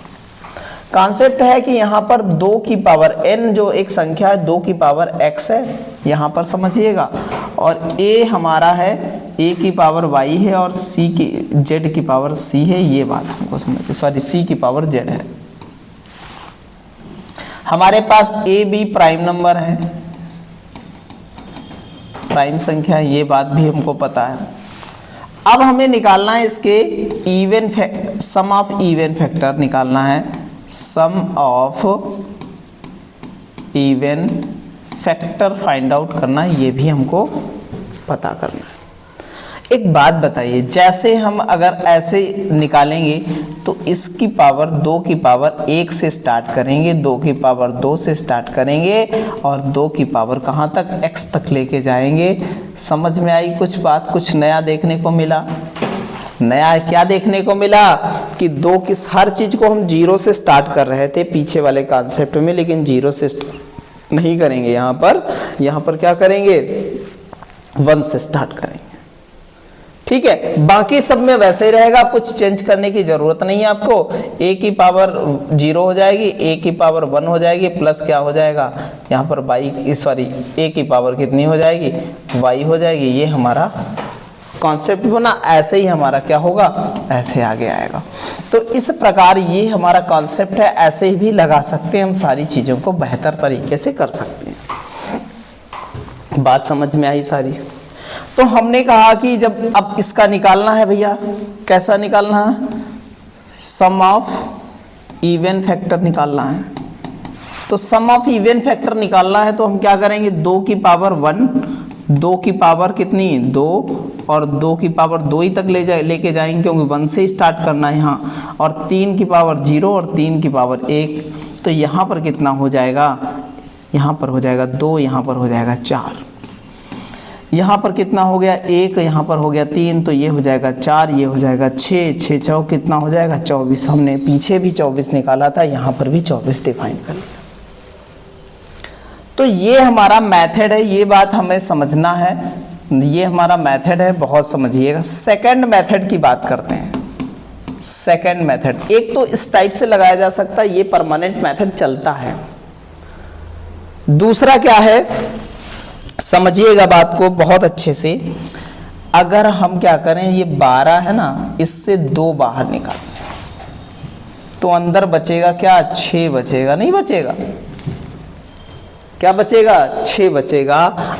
कॉन्सेप्ट है कि यहाँ पर 2 की पावर n जो एक संख्या है 2 की पावर x है, यहाँ पर समझिएगा, और a हमारा है a की पावर y है और c की z की पावर c है। ये बात हमको समझिए, सॉरी c की पावर z है। हमारे पास a b प्राइम नंबर है, प्राइम संख्या है, ये बात भी हमको पता है। अब हमें निकालना है इसके सम ऑफ इवन फैक्टर निकालना है, sum of even factor find out करना है, ये भी हमको पता करना है। एक बात बताइए, जैसे हम अगर ऐसे निकालेंगे तो इसकी पावर 2 की पावर 1 से स्टार्ट करेंगे, 2 की पावर 2 से स्टार्ट करेंगे और 2 की पावर कहाँ तक, x तक लेके जाएंगे। समझ में आई कुछ बात, कुछ नया देखने को मिला? नया क्या देखने को मिला कि 2 की हर चीज को हम 0 से स्टार्ट कर रहे थे पीछे वाले कॉन्सेप्ट में, लेकिन 0 से नहीं करेंगे। यहाँ पर क्या करेंगे, 1 से स्टार्ट करेंगे, ठीक है। बाकी सब में वैसे ही रहेगा, कुछ चेंज करने की जरूरत नहीं है आपको। a की पावर 0 हो जाएगी, a की पावर 1 हो जाएगी, प्लस क्या हो जाएगा यहाँ पर a की पावर कितनी हो जाएगी, y हो जाएगी। ये हमारा कॉन्सेप्ट बना, ऐसे ही हमारा क्या होगा, ऐसे आगे आएगा। तो इस प्रकार ये हमारा कॉन्सेप्ट है, ऐसे ही भी लगा सकते हैं हम, सारी चीज़ों को बेहतर तरीके से कर सकते हैं। बात समझ में आई सारी? तो हमने कहा कि जब अब इसका निकालना है भैया, कैसा निकालना है, सम ऑफ इवन फैक्टर निकालना है। तो सम ऑफ इवन फैक्टर निकालना है तो हम क्या करेंगे, 2 की पावर 1, 2 की पावर कितनी 2 और 2 की पावर 2 ही तक लेके जाएंगे, क्योंकि 1 से स्टार्ट करना है यहाँ, और 3 की पावर 0 और 3 की पावर 1। तो यहाँ पर कितना हो जाएगा, यहाँ पर हो जाएगा 2, यहाँ पर हो जाएगा 4, यहाँ पर कितना हो गया 1, यहाँ पर हो गया 3, तो ये हो जाएगा 4, ये हो जाएगा 6, 6 चौक कितना हो जाएगा 24। हमने पीछे भी 24 निकाला था, यहाँ पर भी 24 डिफाइन कर लिया। तो ये हमारा मेथड है, ये बात हमें समझना है, ये हमारा मेथड है, बहुत समझिएगा। सेकंड मेथड की बात करते हैं। सेकंड मेथड एक तो इस टाइप से लगाया जा सकता है, ये परमानेंट मेथड चलता है। दूसरा क्या है, समझिएगा बात को बहुत अच्छे से। अगर हम क्या करें, ये 12 है ना, इससे 2 बाहर निकालें तो अंदर बचेगा क्या, 6 बचेगा, नहीं बचेगा, क्या बचेगा 6 बचेगा।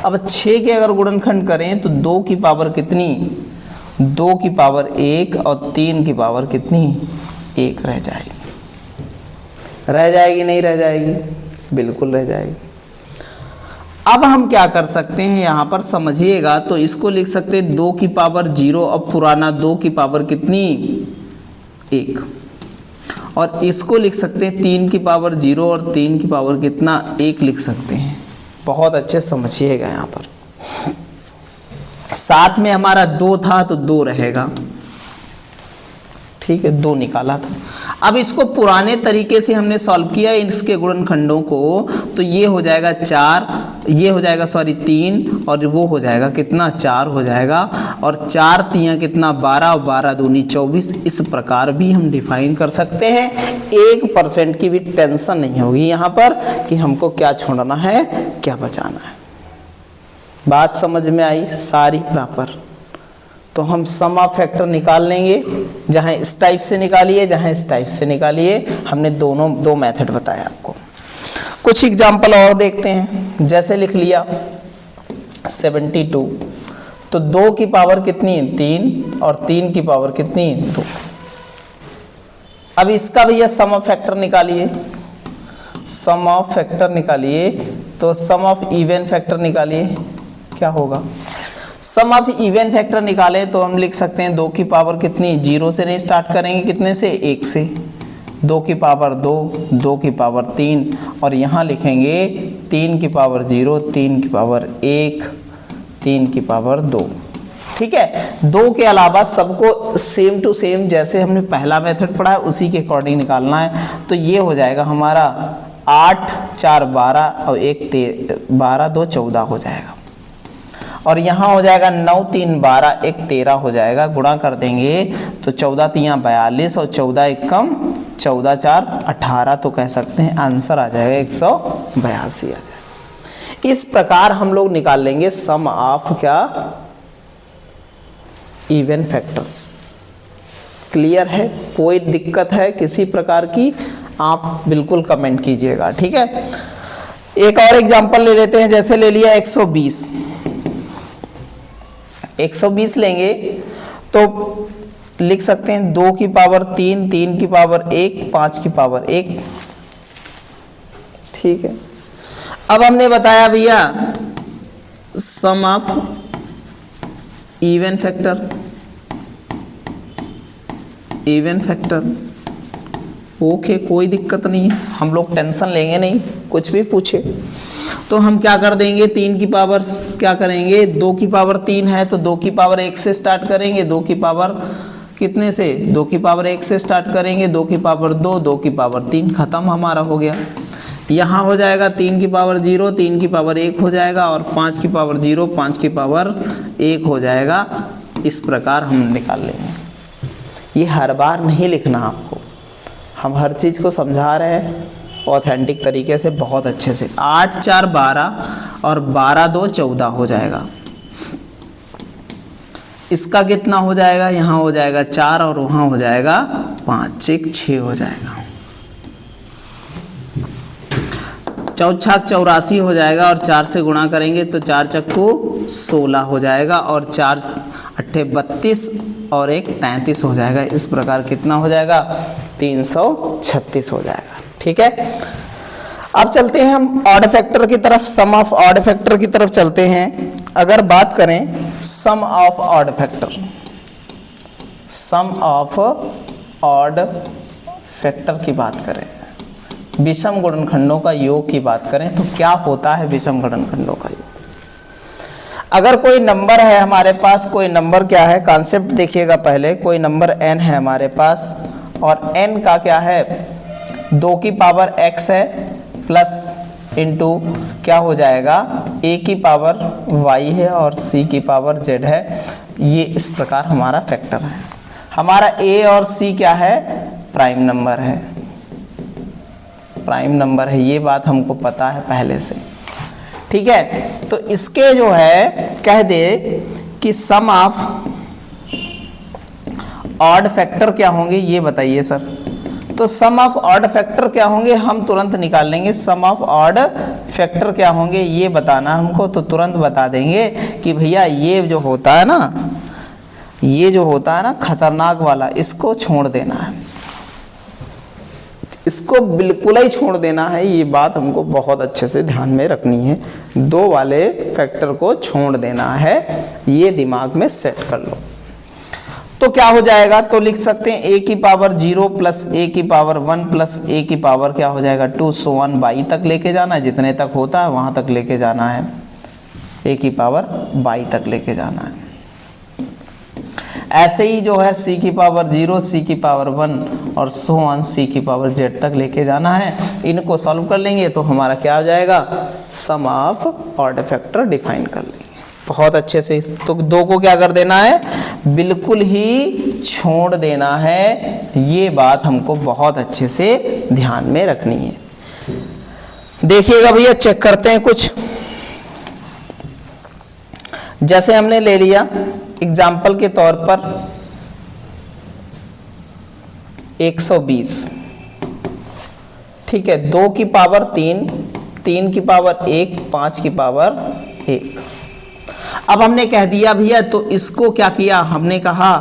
अब 6 के अगर गुणनखंड करें तो 2 की पावर कितनी, 2 की पावर 1 और 3 की पावर कितनी 1 रह जाएगी। रह जाएगी नहीं रह जाएगी, बिल्कुल रह जाएगी। अब हम क्या कर सकते हैं, यहाँ पर समझिएगा, तो इसको लिख सकते हैं 2 की पावर 0, अब पुराना 2 की पावर कितनी 1, और इसको लिख सकते हैं 3 की पावर 0 और 3 की पावर कितना 1 लिख सकते हैं। बहुत अच्छे समझिएगा, यहाँ पर साथ में हमारा 2 था तो 2 रहेगा, ठीक है, 2 निकाला था। अब इसको पुराने तरीके से हमने सॉल्व किया इसके गुणनखंडों को, तो ये हो जाएगा 4, ये हो जाएगा 3 और वो हो जाएगा कितना 4 हो जाएगा, और 4 तियाँ कितना 12 और 12 दूनी 24। इस प्रकार भी हम डिफाइन कर सकते हैं। 1% की भी टेंशन नहीं होगी यहाँ पर कि हमको क्या छोड़ना है क्या बचाना है। बात समझ में आई सारी प्रॉपर? तो हम सम ऑफ फैक्टर निकाल लेंगे, जहाँ इस टाइप से निकालिए, जहाँ इस टाइप से निकालिए। हमने दो मेथड बताया आपको। कुछ एग्जाम्पल और देखते हैं। जैसे लिख लिया 72, तो 2 की पावर कितनी 3 और 3 की पावर कितनी 2। अब इसका भैया सम ऑफ फैक्टर निकालिए, सम ऑफ फैक्टर निकालिए, तो सम ऑफ इवन फैक्टर निकालिए, क्या होगा। सम ऑफ इवन फैक्टर निकालें तो हम लिख सकते हैं 2 की पावर कितनी 0 से नहीं स्टार्ट करेंगे, कितने से 1 से, 2 की पावर 2, 2 की पावर 3, और यहाँ लिखेंगे 3 की पावर 0, 3 की पावर 1, 3 की पावर 2, ठीक है। 2 के अलावा सबको सेम टू सेम जैसे हमने पहला मेथड पढ़ा है उसी के अकॉर्डिंग निकालना है। तो ये हो जाएगा हमारा 8 4 12 और 1 12 2 14 हो जाएगा। और यहाँ हो जाएगा 9 3 12 1 13 हो जाएगा। गुणा कर देंगे तो 14 3 42 और 14 1 कम 14 4 18, तो कह सकते हैं आंसर आ जाएगा 182 आ जाएगा। इस प्रकार हम लोग निकाल लेंगे सम ऑफ क्या इवन फैक्टर्स। क्लियर है? कोई दिक्कत है किसी प्रकार की आप बिल्कुल कमेंट कीजिएगा, ठीक है। एक और एग्जांपल ले लेते हैं, जैसे ले लिया 120 लेंगे तो लिख सकते हैं 2 की पावर 3 3 की पावर 1 5 की पावर 1, ठीक है। अब हमने बताया भैया सम ऑफ इवन फैक्टर, ओके कोई दिक्कत नहीं है, हम लोग टेंशन लेंगे नहीं, कुछ भी पूछे तो हम क्या कर देंगे 3 की पावर क्या करेंगे 2 की पावर 3 है तो 2 की पावर 1 से स्टार्ट करेंगे, 2 की पावर कितने से 2 की पावर 1 से स्टार्ट करेंगे, 2 की पावर 2 2 की पावर 3, खत्म हमारा हो गया। यहाँ हो जाएगा 3 की पावर 0 3 की पावर 1 हो जाएगा और 5 की पावर 0 5 की पावर 1 हो जाएगा। इस प्रकार हम निकाल लेंगे। ये हर बार नहीं लिखना आपको, हम हर चीज़ को समझा रहे हैं ऑथेंटिक तरीके से, बहुत अच्छे से। 8 4 12 और 12 2 14 हो जाएगा। इसका कितना हो जाएगा, यहाँ हो जाएगा 4 और वहाँ हो जाएगा 5 1 6 हो जाएगा। 4 6 84 हो जाएगा और 4 से गुणा करेंगे तो 4 चक्कू 16 हो जाएगा और 4 8 32 और 1 33 हो जाएगा। इस प्रकार कितना हो जाएगा 336 हो जाएगा, ठीक है। अब चलते हैं हम ऑड फैक्टर की तरफ, सम ऑफ ऑड फैक्टर की तरफ चलते हैं। अगर बात करें sum of odd factor, sum of odd factor की बात करें, विषम गुणनखंडों का योग की बात करें तो क्या होता है विषम गुणनखंडों का योग। अगर कोई नंबर है हमारे पास, कोई नंबर क्या है, कॉन्सेप्ट देखिएगा पहले। कोई नंबर n है हमारे पास और n का क्या है 2 की पावर x है प्लस इंटू क्या हो जाएगा a की पावर y है और c की पावर z है। ये इस प्रकार हमारा फैक्टर है। हमारा a और c क्या है प्राइम नंबर है, प्राइम नंबर है, ये बात हमको पता है पहले से, ठीक है। तो इसके जो है कह दे कि सम ऑफ ऑड फैक्टर क्या होंगे, ये बताइए सर। तो सम ऑफ ऑड फैक्टर क्या होंगे हम तुरंत निकाल लेंगे। सम ऑफ ऑड फैक्टर क्या होंगे ये बताना हमको, तो तुरंत बता देंगे कि भैया ये जो होता है ना, ये जो होता है ना खतरनाक वाला, इसको छोड़ देना है, इसको बिल्कुल ही छोड़ देना है। ये बात हमको बहुत अच्छे से ध्यान में रखनी है, 2 वाले फैक्टर को छोड़ देना है, ये दिमाग में सेट कर लो। तो क्या हो जाएगा, तो लिख सकते हैं a की पावर 0 प्लस a की पावर 1 प्लस a की पावर क्या हो जाएगा 2 सो 1 बाई तक लेके जाना है, जितने तक होता है वहां तक लेके जाना है, a की पावर बाई तक लेके जाना है। ऐसे ही जो है c की पावर 0 c की पावर 1 और सो 1 c की पावर z तक लेके जाना है। इनको सॉल्व कर लेंगे तो हमारा क्या हो जाएगा सम ऑफ ऑड फैक्टर डिफाइन कर लेंगे बहुत अच्छे से। तो 2 को क्या कर देना है बिल्कुल ही छोड़ देना है, ये बात हमको बहुत अच्छे से ध्यान में रखनी है। देखिएगा भैया चेक करते हैं कुछ, जैसे हमने ले लिया एग्जाम्पल के तौर पर 120, ठीक है, 2 की पावर 3, 3 की पावर 1, 5 की पावर 1। अब हमने कह दिया भैया, तो इसको क्या किया हमने कहा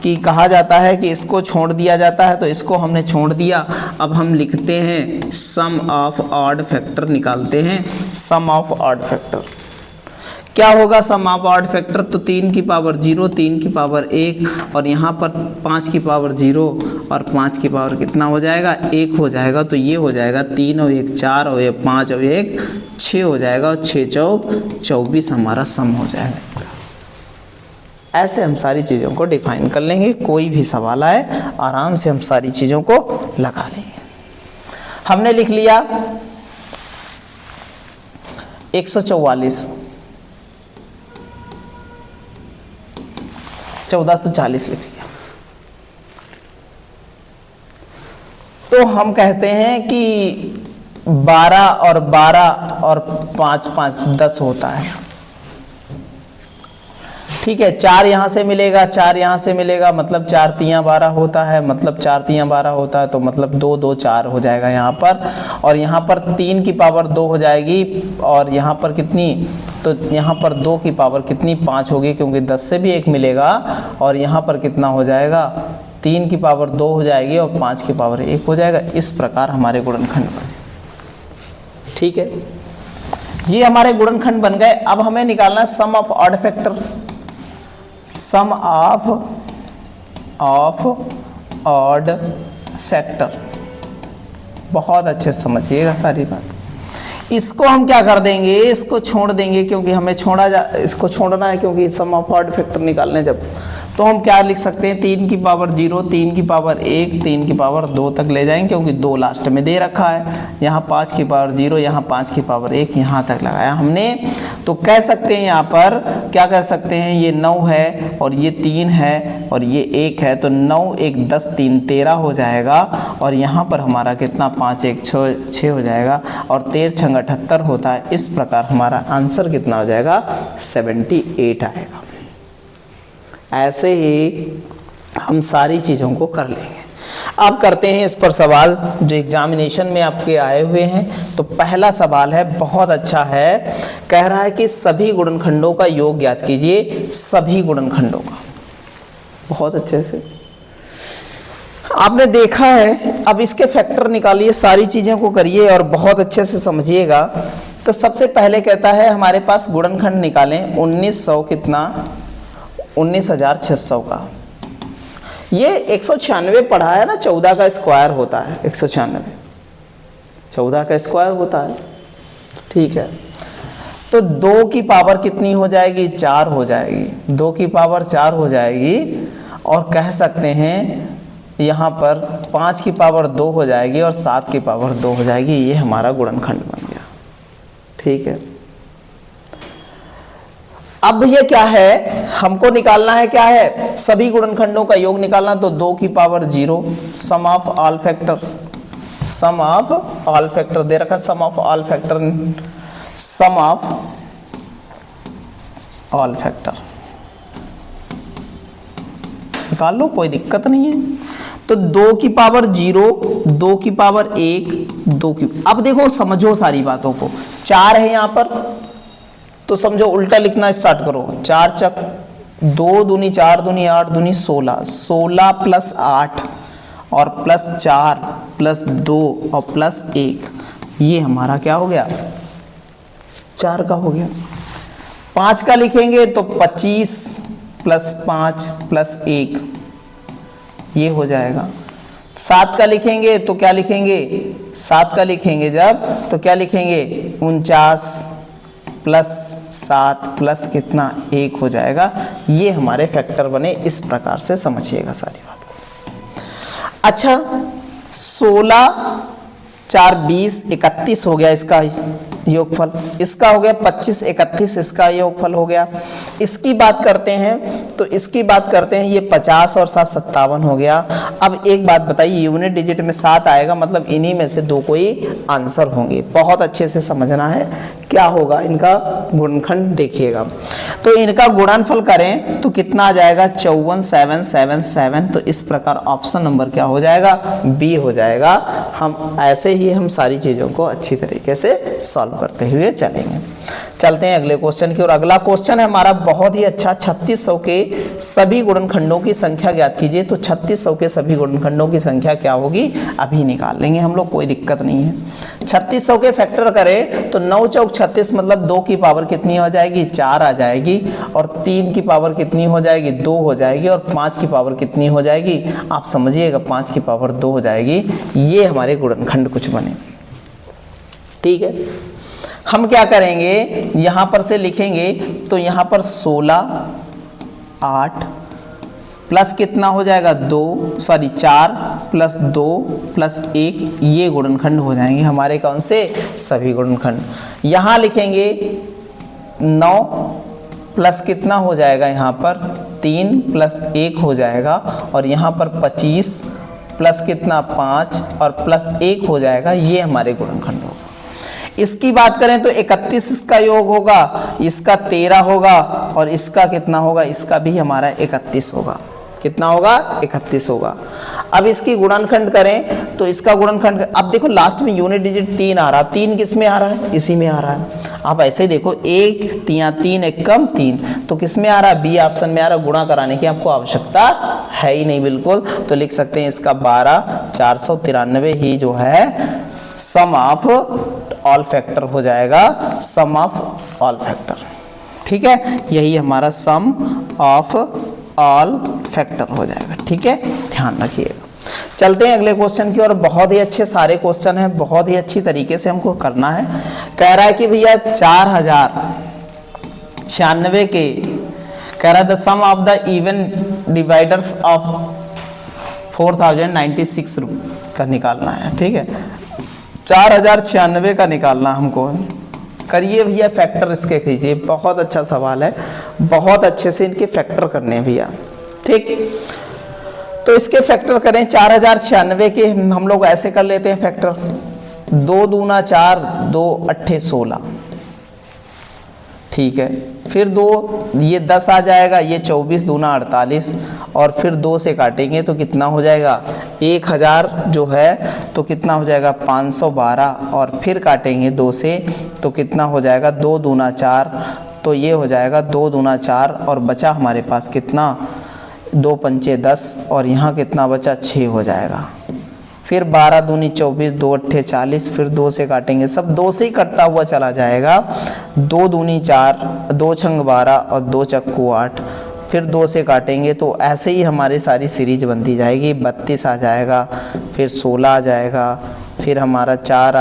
कि कहा जाता है कि इसको छोड़ दिया जाता है, तो इसको हमने छोड़ दिया। अब हम लिखते हैं सम ऑफ ऑड फैक्टर, निकालते हैं सम ऑफ ऑड फैक्टर। क्या होगा सम ऑफ ऑड फैक्टर, तो 3 की पावर 0, 3 की पावर 1 और यहाँ पर 5 की पावर 0 और 5 की पावर कितना हो जाएगा 1 हो जाएगा। तो ये हो जाएगा 3 और 1 4 और 1 5 और 1 6 हो जाएगा और 6 चौक 24 हमारा सम हो जाएगा। ऐसे हम सारी चीज़ों को डिफाइन कर लेंगे, कोई भी सवाल आए आराम से हम सारी चीज़ों को लगा लेंगे। हमने लिख लिया 144, 1440 लिख लिया। तो हम कहते हैं कि 12 और 5 5 10 होता है। ठीक है, 4 यहाँ से मिलेगा, 4 यहाँ से मिलेगा, मतलब 4 तियाँ 12 होता है, मतलब 4 तियाँ 12 होता है, तो मतलब 2 2 4 हो जाएगा यहाँ पर। और यहाँ पर 3 की पावर 2 हो जाएगी, और यहाँ पर कितनी, तो यहाँ पर 2 की पावर कितनी 5 होगी, क्योंकि 10 से भी 1 मिलेगा। और यहाँ पर कितना हो जाएगा, 3 की पावर 2 हो जाएगी और 5 की पावर 1 हो जाएगा। इस प्रकार हमारे गुणनखंड बने। ठीक है, ये हमारे गुणनखंड बन गए। अब हमें निकालना है sum of odd factor, sum of odd factor. बहुत अच्छे से समझिएगा सारी बात। इसको हम क्या कर देंगे, इसको छोड़ देंगे, क्योंकि हमें इसको छोड़ना है, क्योंकि सम ऑफ ऑड फैक्टर निकालने जब, तो हम क्या लिख सकते हैं, 3 की पावर 0, 3 की पावर 1, 3 की पावर 2 तक ले जाएंगे, क्योंकि 2 लास्ट में दे रखा है। यहाँ 5 की पावर 0, यहाँ 5 की पावर 1, यहाँ तक लगाया हमने। तो कह सकते हैं यहाँ पर क्या कर सकते हैं, ये 9 है और ये 3 है और ये 1 है, तो 9 1 10 3 13 हो जाएगा। और यहाँ पर हमारा कितना 5 1 6 हो जाएगा, और 13 6 78 होता है। इस प्रकार हमारा आंसर कितना हो जाएगा, 78 आएगा। ऐसे ही हम सारी चीज़ों को कर लेंगे। अब करते हैं इस पर सवाल जो एग्जामिनेशन में आपके आए हुए हैं। तो पहला सवाल है, बहुत अच्छा है, कह रहा है कि सभी गुणनखंडों का योग ज्ञात कीजिए। सभी गुणनखंडों का, बहुत अच्छे से आपने देखा है। अब इसके फैक्टर निकालिए, सारी चीज़ों को करिए और बहुत अच्छे से समझिएगा। तो सबसे पहले कहता है हमारे पास गुणनखंड निकालें 1900 कितना, 19,600 का। ये 196 पढ़ा है ना, 14 का स्क्वायर होता है, 196 14 का स्क्वायर होता है। ठीक है, तो 2 की पावर कितनी हो जाएगी, 4 हो जाएगी, 2 की पावर 4 हो जाएगी। और कह सकते हैं यहाँ पर 5 की पावर 2 हो जाएगी और 7 की पावर 2 हो जाएगी। ये हमारा गुणनखंड बन गया। ठीक है, अब ये क्या है, हमको निकालना है, क्या है, सभी गुणनखंडों का योग निकालना। तो 2 की power 0, sum of all factor, sum of all factor दे रखा, sum of all factor, sum of all factor निकाल लो, कोई दिक्कत नहीं है। तो 2 की पावर 0, 2 की पावर 1, 2 की, अब देखो समझो सारी बातों को। 4 है यहाँ पर, तो समझो उल्टा लिखना स्टार्ट करो। 4 चक 2 दूनी 4 दूनी 8 दूनी 16, 16 प्लस 8 और प्लस 4 प्लस 2 और प्लस 1, ये हमारा क्या हो गया, 4 का हो गया। 5 का लिखेंगे तो 25 प्लस 5 प्लस 1, ये हो जाएगा। 7 का लिखेंगे तो क्या लिखेंगे, 7 का लिखेंगे जब तो क्या लिखेंगे, 49 प्लस 7 प्लस कितना 1 हो जाएगा। ये हमारे फैक्टर बने। इस प्रकार से समझिएगा सारी बात को। अच्छा, 16 4 20 31 हो गया इसका योगफल, इसका हो गया 25 31 इसका योगफल हो गया। इसकी बात करते हैं तो इसकी बात करते हैं, ये 50 और 7 57 हो गया। अब एक बात बताइए, यूनिट डिजिट में 7 आएगा, मतलब इन्हीं में से 2 कोई आंसर होंगे। बहुत अच्छे से समझना है क्या होगा इनका गुणनखंड, देखिएगा। तो इनका गुणनफल करें तो कितना आ जाएगा, 54 7 7 7। तो इस प्रकार ऑप्शन नंबर क्या हो जाएगा, बी हो जाएगा। हम ऐसे ही हम सारी चीज़ों को अच्छी तरीके से सॉल्व करते हुए चलेंगे। चलते हैं अगले क्वेश्चन की ओर। अगला क्वेश्चन है हमारा बहुत ही अच्छा, 3600 के सभी गुणनखंडों की संख्या ज्ञात कीजिए। तो 3600 के सभी गुणनखंडों की संख्या क्या होगी, अभी निकाल लेंगे हम लोग, कोई दिक्कत नहीं है। 3600 के फैक्टर करें तो 9 चौक 36, मतलब 2 की पावर कितनी हो जाएगी, 4 आ जाएगी। और 3 की पावर कितनी हो जाएगी, 2 हो जाएगी। और 5 की पावर कितनी हो जाएगी, आप समझिएगा, 5 की पावर 2 हो जाएगी। ये हमारे गुणनखंड कुछ बने। ठीक है, हम क्या करेंगे, यहां पर से लिखेंगे तो यहां पर 16 8 प्लस कितना हो जाएगा 4 प्लस 2 प्लस 1, ये गुणनखंड हो जाएंगे हमारे कौन से, सभी गुणनखंड। यहाँ लिखेंगे 9 प्लस कितना हो जाएगा, यहाँ पर 3 प्लस 1 हो जाएगा, और यहाँ पर 25 प्लस कितना 5 और प्लस 1 हो जाएगा, ये हमारे गुणनखंड होगा। इसकी बात करें तो 31 इसका योग होगा, इसका 13 होगा, और इसका कितना होगा, इसका भी हमारा 31 होगा। कितना होगा, 31 होगा। अब इसकी गुणनखंड करें तो इसका गुणनखंड, अब देखो लास्ट में यूनिट डिजिट 3 आ रहा, 3 किस में आ रहा है, इसी में आ रहा है। आप ऐसे ही देखो 1 3 1 कम 3, तो किस में आ रहा है, बी ऑप्शन में आ रहा है। गुणा कराने की आपको आवश्यकता है ही नहीं बिल्कुल, तो लिख सकते हैं इसका 12 493 ही जो है सम ऑफ ऑल फैक्टर हो जाएगा, सम ऑफ ऑल फैक्टर। ठीक है, यही हमारा सम ऑफ ऑल फैक्टर हो जाएगा। ठीक है, ध्यान रखिएगा। चलते हैं अगले क्वेश्चन की ओर। बहुत ही अच्छे सारे क्वेश्चन हैं, बहुत ही अच्छी तरीके से हमको करना है। कह रहा है कि भैया 4096 के, कह रहा है the sum of the even divisors of 4096 का निकालना है। ठीक है, 4096 का निकालना हमको। करिए भैया फैक्टर इसके कीजिए, बहुत अच्छा सवाल है, बहुत अच्छे से इनके फैक्टर करने हैं भैया। ठीक, तो इसके फैक्टर करें 4096 के हम लोग ऐसे कर लेते हैं फैक्टर, 2 दूना 4, 2 अट्ठे 16। ठीक है, फिर 2 ये 10 आ जाएगा, ये 24 दूना 48, और फिर 2 से काटेंगे तो कितना हो जाएगा 1000 जो है, तो कितना हो जाएगा 512, और फिर काटेंगे 2 से तो कितना हो जाएगा 2 दूना 4, तो ये हो जाएगा 2 दूना 4, और बचा हमारे पास कितना 2 पंचे 10, और यहाँ कितना बचा 6 हो जाएगा। फिर 12 दूनी 24, 2 अट्ठे 40, फिर 2 से काटेंगे, सब 2 से ही कटता हुआ चला जाएगा। 2 दूनी 4, 2 छंग 12 और 2 चक्कू 8, फिर 2 से काटेंगे तो ऐसे ही हमारी सारी सीरीज बनती जाएगी। 32 आ जाएगा, फिर 16 आ जाएगा, फिर हमारा 8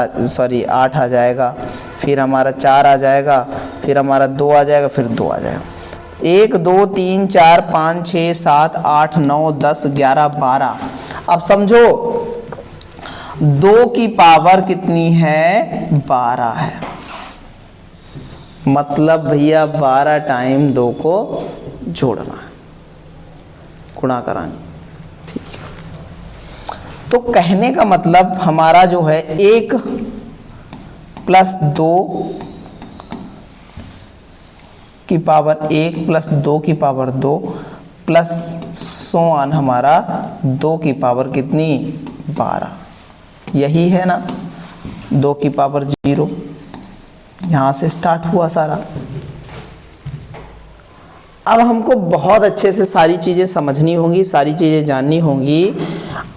आ जाएगा, फिर हमारा 4 आ जाएगा, फिर हमारा 2 आ जाएगा, फिर 2 आ जाएगा। 1 2 3 4 5 6 7 8 9 10 11 12। अब समझो 2 की पावर कितनी है, 12 है। मतलब भैया 12 टाइम 2 को जोड़ना है, गुणा करानी। ठीक है, तो कहने का मतलब हमारा जो है 1 प्लस 2 की पावर 1 प्लस 2 की पावर 2 प्लस सोआन हमारा 2 की पावर कितनी 12, यही है ना। 2 की पावर 0, यहाँ से स्टार्ट हुआ सारा। अब हमको बहुत अच्छे से सारी चीज़ें समझनी होंगी, सारी चीज़ें जाननी होंगी।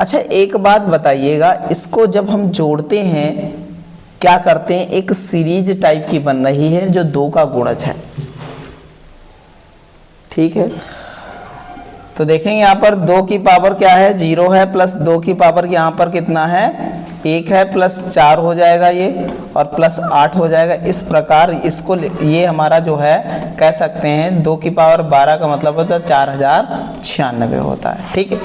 अच्छा एक बात बताइएगा, इसको जब हम जोड़ते हैं क्या करते हैं, एक सीरीज टाइप की बन रही है जो 2 का गुणज है। ठीक है, तो देखेंगे यहाँ पर 2 की पावर क्या है 0 है, प्लस 2 की पावर यहाँ पर कितना है 1 है, प्लस 4 हो जाएगा ये, और प्लस 8 हो जाएगा। इस प्रकार इसको ये हमारा जो है कह सकते हैं 2 की पावर 12 का मतलब होता है 4096 होता है। ठीक है,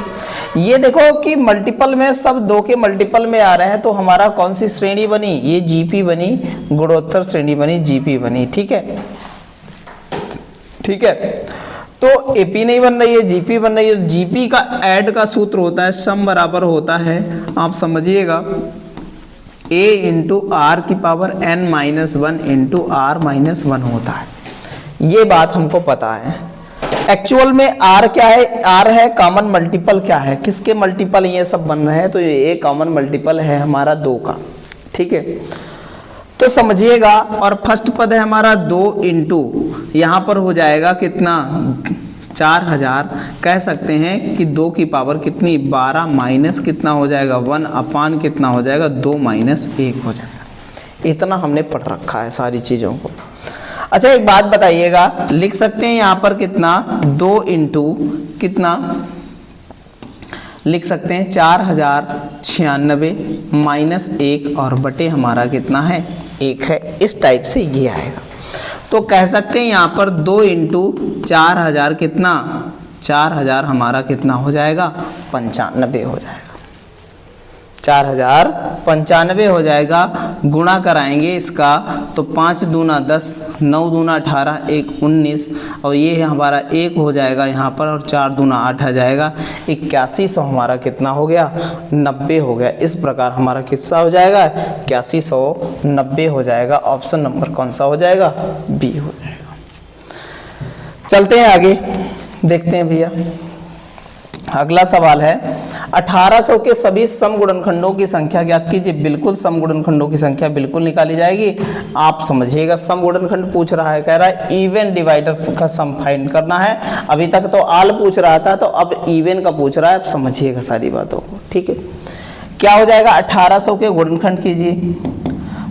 ये देखो कि मल्टीपल में सब 2 के मल्टीपल में आ रहे हैं, तो हमारा कौन सी श्रेणी बनी, ये जीपी बनी, गुणोत्तर श्रेणी बनी, जीपी बनी। ठीक है, ठीक है, तो एपी नहीं बन रही है, जीपी बन रही है। जीपी का ऐड का सूत्र होता है सम बराबर होता है, आप समझिएगा, a इंटू आर की पावर n-1 इंटू r-1 होता है। ये बात हमको पता है। एक्चुअल में r क्या है, r है कॉमन मल्टीपल क्या है, किसके मल्टीपल ये सब बन रहे हैं, तो ये कॉमन मल्टीपल है हमारा 2 का। ठीक है, तो समझिएगा, और फर्स्ट पद है हमारा 2 इंटू यहाँ पर हो जाएगा कितना 4000, कह सकते हैं कि 2 की पावर कितनी 12 माइनस कितना हो जाएगा 1 अपान कितना हो जाएगा 2 माइनस 1 हो जाएगा। इतना हमने पढ़ रखा है सारी चीज़ों को। अच्छा एक बात बताइएगा, लिख सकते हैं यहाँ पर कितना 2 इंटू कितना लिख सकते हैं 4096 माइनस 1 और बटे हमारा कितना है 1 है। इस टाइप से ये आएगा। तो कह सकते हैं यहाँ पर 2 इंटू 4000 कितना, 4000 हमारा कितना हो जाएगा, 95 हो जाएगा, 4095 हो जाएगा। गुणा कराएंगे इसका तो 5 दूना 10, 9 दूना 18, 1 19 और ये हमारा 1 हो जाएगा यहाँ पर और 4 दूना 8 आ जाएगा, 8100 हमारा कितना हो गया, 90 हो गया। इस प्रकार हमारा कितना हो जाएगा, 8190 हो जाएगा। ऑप्शन नंबर कौन सा हो जाएगा, बी हो जाएगा। चलते हैं आगे, देखते हैं भैया अगला सवाल है 1800 के सभी सम गुणनखंडों की संख्या ज्ञात कीजिए। बिल्कुल सम गुणनखंडों की संख्या बिल्कुल निकाली जाएगी। आप समझिएगा सम गुणनखंड पूछ रहा है, कह रहा है इवन डिवाइडर का सम फाइंड करना है। अभी तक तो आल पूछ रहा था, तो अब इवन का पूछ रहा है। आप समझिएगा सारी बातों को, ठीक है। क्या हो जाएगा, 1800 के गुणनखंड कीजिए।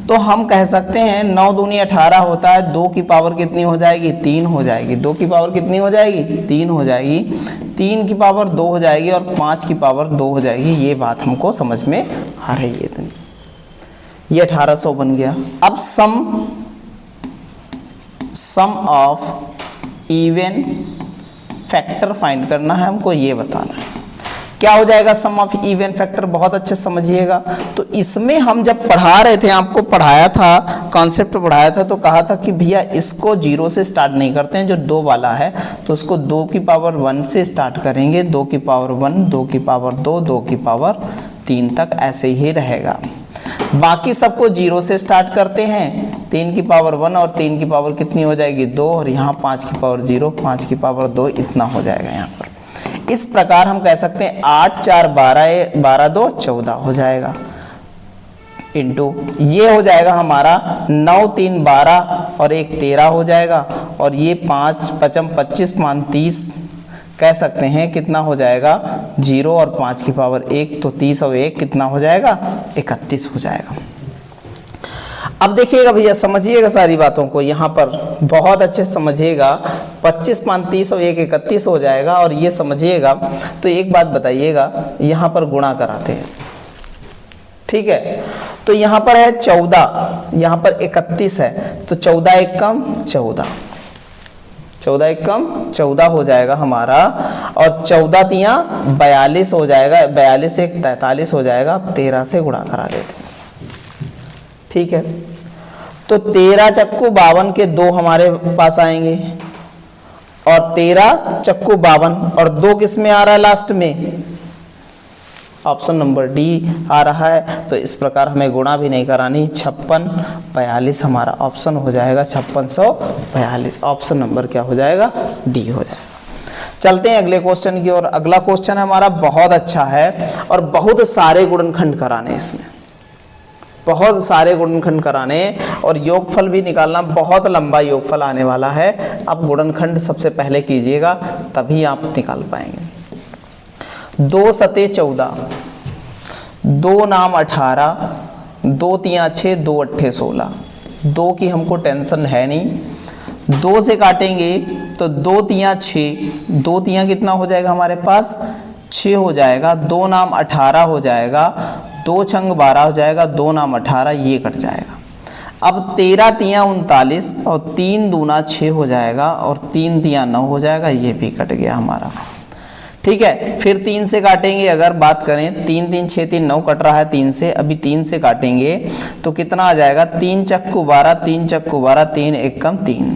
तो हम कह सकते हैं 9 दूनी 18 होता है, 2 की पावर कितनी हो जाएगी, 3 हो जाएगी। 2 की पावर कितनी हो जाएगी, 3 हो जाएगी। 3 की पावर 2 हो जाएगी और 5 की पावर 2 हो जाएगी। ये बात हमको समझ में आ रही है इतनी। ये 1800 बन गया। अब सम ऑफ इवन फैक्टर फाइंड करना है हमको, ये बताना है। क्या हो जाएगा सम ऑफ इवन फैक्टर, बहुत अच्छे समझिएगा। तो इसमें हम जब पढ़ा रहे थे, आपको पढ़ाया था, कॉन्सेप्ट पढ़ाया था, तो कहा था कि भैया इसको 0 से स्टार्ट नहीं करते हैं, जो 2 वाला है तो उसको 2 की पावर 1 से स्टार्ट करेंगे। 2 की पावर 1, 2 की पावर 2, 2 की पावर 3 तक ऐसे ही रहेगा। बाकी सबको 0 से स्टार्ट करते हैं। 3 की पावर 1 और 3 की पावर कितनी हो जाएगी, 2, और यहाँ 5 की पावर 0, 5 की पावर 2, इतना हो जाएगा यहाँ पर। इस प्रकार हम कह सकते हैं 8 4 12, 12 2 14 हो जाएगा। इंटू ये हो जाएगा हमारा 9 3 12 और 1 13 हो जाएगा। और ये 5 5 25 5 30 कह सकते हैं कितना हो जाएगा, 0 और 5 की पावर 1, तो 30 और 1 कितना हो जाएगा, 31 हो जाएगा। अब देखिएगा भैया, समझिएगा सारी बातों को, यहाँ पर बहुत अच्छे समझिएगा। 25 5 30 और 1 31 हो जाएगा। और ये समझिएगा, तो एक बात बताइएगा, यहाँ पर गुणा कराते हैं, ठीक है। तो यहाँ पर है 14, यहाँ पर 31 है, तो 14 1 कम 14, 14 1 कम 14 हो जाएगा हमारा। और 14 तिया 42 हो जाएगा, 42 1 43 हो जाएगा। 13 से गुणा करा लेते हैं, ठीक है। तो 13 चक्कू 52 के 2 हमारे पास आएंगे, और 13 चक्कू 52 और 2 किस में आ रहा है, लास्ट में, ऑप्शन नंबर डी आ रहा है। तो इस प्रकार हमें गुणा भी नहीं करानी। 56 42 हमारा ऑप्शन हो जाएगा, 5642। ऑप्शन नंबर क्या हो जाएगा, डी हो जाएगा। चलते हैं अगले क्वेश्चन की ओर। अगला क्वेश्चन हमारा बहुत अच्छा है और बहुत सारे गुणनखंड कराने, इसमें बहुत सारे गुणनखंड कराने और योगफल भी निकालना। बहुत लंबा योगफल आने वाला है। अब गुणनखंड सबसे पहले कीजिएगा, तभी आप निकाल पाएंगे। 2 सते 14, 2 नाम 18, 2 तिया 6, 2 अट्ठे 16। 2 की हमको टेंशन है नहीं। 2 से काटेंगे तो 2 तिया 6, 2 तिया कितना हो जाएगा हमारे पास, 6 हो जाएगा। 2 नाम 18 हो जाएगा, 2 छंग 12 हो जाएगा, 2 नाम 18, ये कट जाएगा। अब 13 तिया 39 और 3 दूना 6 हो जाएगा और 3 तिया 9 हो जाएगा, ये भी कट गया हमारा, ठीक है। फिर 3 से काटेंगे, अगर बात करें 3 3 6 3 9 कट रहा है 3 से, अभी 3 से काटेंगे तो कितना आ जाएगा, 3 चक्कू 12, 3 चक्कू 12, 3 1 कम 3।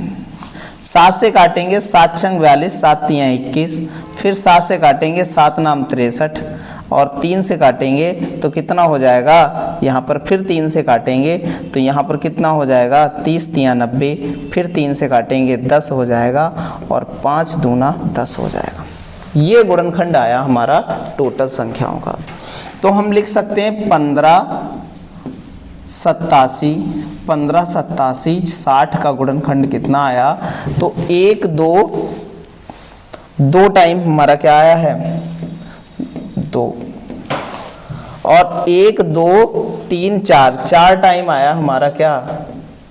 7 से काटेंगे, 7 छंग 42, 7 तिया 21। फिर 7 से काटेंगे, 7 नाम 63 और 3 से काटेंगे तो कितना हो जाएगा, यहाँ पर फिर 3 से काटेंगे तो यहाँ पर कितना हो जाएगा, 30 तिया 90। फिर 3 से काटेंगे 10 हो जाएगा और 5 दूना 10 हो जाएगा। ये गुणनखंड आया हमारा टोटल संख्याओं का। तो हम लिख सकते हैं 15 87, 15 87 60 का गुणनखंड कितना आया, तो 1 2 टाइम हमारा क्या आया है, 2, और 1 2 3 4 टाइम आया हमारा क्या,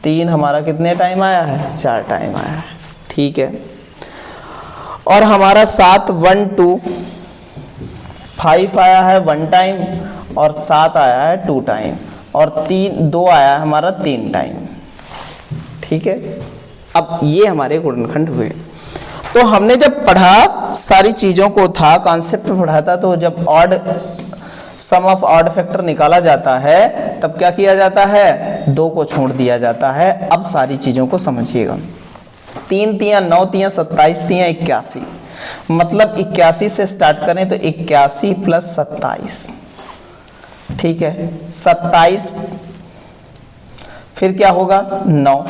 3 हमारा कितने टाइम आया है, 4 टाइम आया है, ठीक है। और हमारा 7 1 2 5 आया है 1 टाइम और 7 आया है 2 टाइम और 2 आया है हमारा 3 टाइम, ठीक है, अब ये हमारे गुणनखंड हुए। तो हमने जब पढ़ा सारी चीज़ों को था, कॉन्सेप्ट पढ़ा था, तो जब odd sum of odd factor निकाला जाता है तब क्या किया जाता है, 2 को छोड़ दिया जाता है। अब सारी चीज़ों को समझिएगा। 3 तियां 9 तियां 27 तियां 81, मतलब 81 से स्टार्ट करें तो 81 प्लस 27, ठीक है, 27, फिर क्या होगा 9,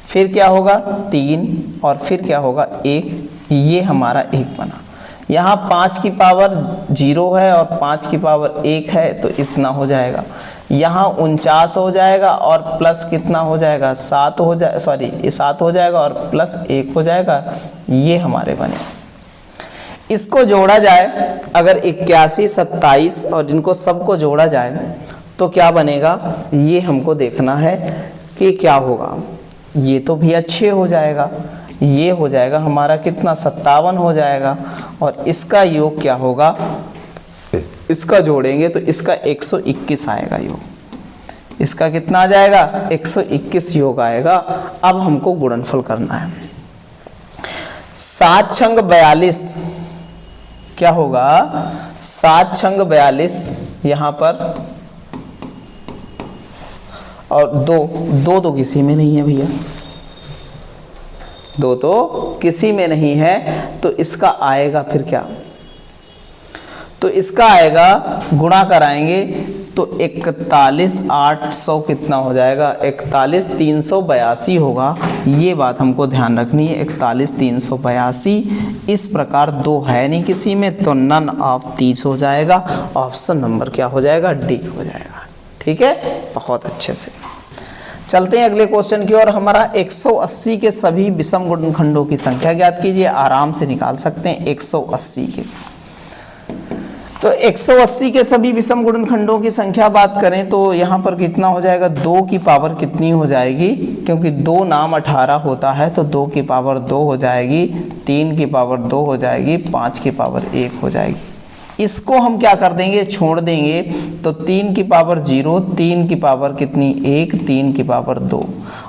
फिर क्या होगा 3, और फिर क्या होगा 1, ये हमारा 1 बना। यहाँ 5 की पावर 0 है और 5 की पावर 1 है, तो इतना हो जाएगा। यहाँ 49 हो जाएगा और प्लस कितना हो जाएगा, 7 हो जाए, सॉरी 7 हो जाएगा और प्लस 1 हो जाएगा, ये हमारे बने। इसको जोड़ा जाए, अगर 81, 27 और इनको सबको जोड़ा जाए तो क्या बनेगा, ये हमको देखना है कि क्या होगा। ये तो भी अच्छे हो जाएगा, ये हो जाएगा हमारा कितना 57 हो जाएगा, और इसका योग क्या होगा, इसका जोड़ेंगे तो इसका 121 आएगा योग, इसका कितना आ जाएगा 121 योग आएगा। अब हमको गुणनफल करना है। 7 छंग 42 क्या होगा, 7 छंग 42 यहाँ पर, और 2 तो किसी में नहीं है भैया, 2 तो किसी में नहीं है, तो इसका आएगा फिर क्या, तो इसका आएगा गुणा कराएंगे तो 41,800 कितना हो जाएगा, 41,382 होगा। ये बात हमको ध्यान रखनी है, 41,382। इस प्रकार 2 है नहीं किसी में, तो नन ऑफ 30 हो जाएगा। ऑप्शन नंबर क्या हो जाएगा, डी हो जाएगा। ठीक है, बहुत अच्छे से चलते हैं अगले क्वेश्चन की ओर। हमारा 180 के सभी विषम गुणनखंडों की संख्या ज्ञात कीजिए। आराम से निकाल सकते हैं 180 के। तो 180 के सभी विषम गुणनखंडों की संख्या बात करें तो यहाँ पर कितना हो जाएगा, 2 की पावर कितनी हो जाएगी, क्योंकि 2 नाम 18 होता है तो 2 की पावर 2 हो जाएगी, 3 की पावर 2 हो जाएगी, 5 की पावर 1 हो जाएगी। इसको हम क्या कर देंगे, छोड़ देंगे, तो 3 की पावर 0, 3 की पावर कितनी 1, 3 की पावर 2,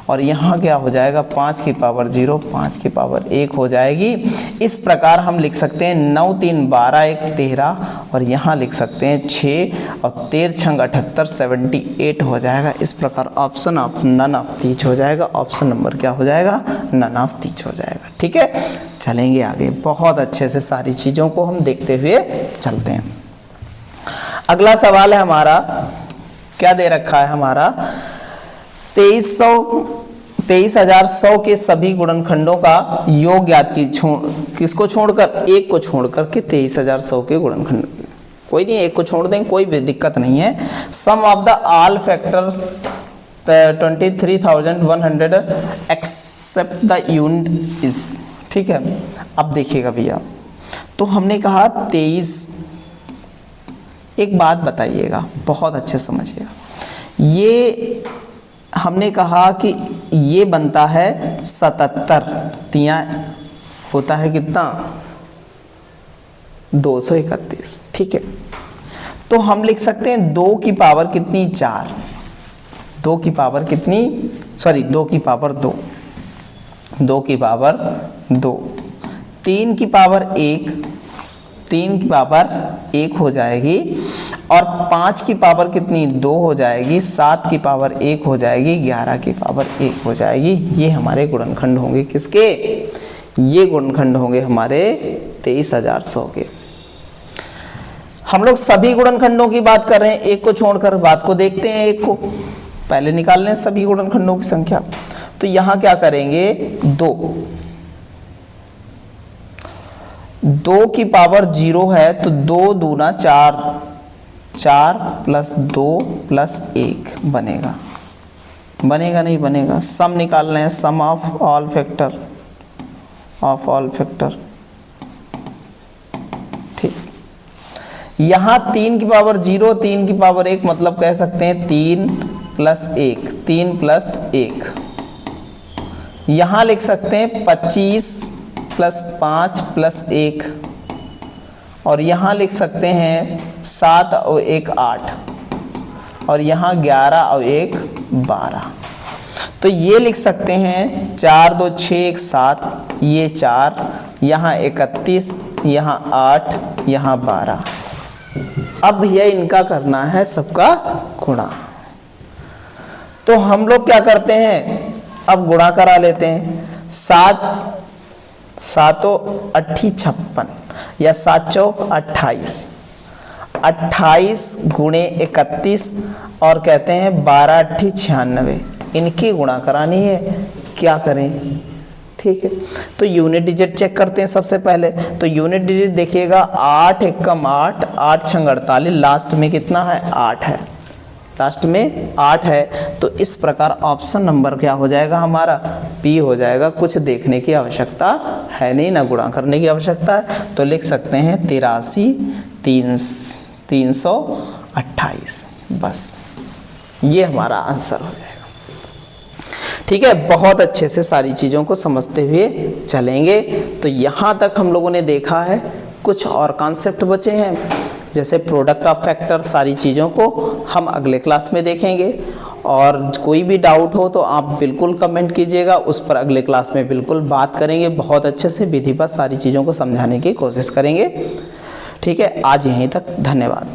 और यहाँ क्या हो जाएगा 5 की पावर 0, 5 की पावर 1 हो जाएगी। इस प्रकार हम लिख सकते हैं 9 3 12 1 13, और यहाँ लिख सकते हैं 6 और 13 छंग 78 78 हो जाएगा। इस प्रकार ऑप्शन ऑफ नन ऑफ 30 हो जाएगा। ऑप्शन नंबर क्या हो जाएगा, नन ऑफ 30 हो जाएगा। ठीक है, चलेंगे आगे। बहुत अच्छे से सारी चीज़ों को हम देखते हुए चलते हैं। अगला सवाल है हमारा, क्या दे रखा है हमारा, 23,100 के सभी गुणनखंडों का योग ज्ञात की, किसको छोड़कर, 1 को छोड़कर के 23,100 के गुणनखंड, कोई नहीं 1 को छोड़ देंगे, कोई भी दिक्कत नहीं है। Sum of the all factor 23,100 except the unit is, ठीक है। अब देखिएगा भैया, तो हमने कहा 23, एक बात बताइएगा, बहुत अच्छे समझिएगा, ये हमने कहा कि ये बनता है 77, तियां होता है कितना 231, ठीक है। तो हम लिख सकते हैं 2 की पावर कितनी 4, 2 की पावर कितनी, सॉरी 2 की पावर 2, 2 की पावर 2, 3 की पावर 1, 3 की पावर 1 हो जाएगी, और 5 की पावर कितनी 2 हो जाएगी, 7 की पावर 1 हो जाएगी, 11 की पावर 1 हो जाएगी। ये हमारे गुणनखंड होंगे किसके, ये गुणनखंड होंगे हमारे 23,100 के। हम लोग सभी गुणनखंडों की बात कर रहे हैं, 1 को छोड़कर बात को देखते हैं। 1 को पहले निकाल लें सभी गुणनखंडों की संख्या। तो यहाँ क्या करेंगे, 2 की पावर 0 है तो 2 दूना 4, 4 प्लस 2 प्लस 1 बनेगा, बनेगा नहीं बनेगा। सम निकाल रहे हैं, sum of all factor, of all factor, ठीक। यहाँ 3 की पावर 0, 3 की पावर 1, मतलब कह सकते हैं 3 प्लस 1, 3 प्लस 1। यहाँ लिख सकते हैं 25 प्लस 5 प्लस 1, और यहाँ लिख सकते हैं 7 और 1 8, और यहाँ 11 और 1 12। तो ये लिख सकते हैं 4 2 6 1 7, ये 4, यहाँ 31, यहाँ 8, यहाँ 12। अब भैया इनका करना है सबका गुणा। तो हम लोग क्या करते हैं, अब गुणा करा लेते हैं। 7 7 8 56 या 7 चौक 28, 28 गुणे 31 और कहते हैं 12 8 96, इनकी गुणा करानी है। क्या करें, ठीक है। तो यूनिट डिजिट चेक करते हैं सबसे पहले। तो यूनिट डिजिट देखिएगा 8 एकम 8, 8 छंग 48, लास्ट में कितना है 8 है, लास्ट में 8 है। तो इस प्रकार ऑप्शन नंबर क्या हो जाएगा हमारा, पी हो जाएगा। कुछ देखने की आवश्यकता है नहीं, ना गुणा करने की आवश्यकता है। तो लिख सकते हैं 83 328, बस ये हमारा आंसर हो जाएगा। ठीक है, बहुत अच्छे से सारी चीज़ों को समझते हुए चलेंगे। तो यहाँ तक हम लोगों ने देखा है, कुछ और कॉन्सेप्ट बचे हैं जैसे प्रोडक्ट ऑफ फैक्टर, सारी चीज़ों को हम अगले क्लास में देखेंगे। और कोई भी डाउट हो तो आप बिल्कुल कमेंट कीजिएगा, उस पर अगले क्लास में बिल्कुल बात करेंगे, बहुत अच्छे से विधिवत सारी चीज़ों को समझाने की कोशिश करेंगे। ठीक है, आज यहीं तक, धन्यवाद।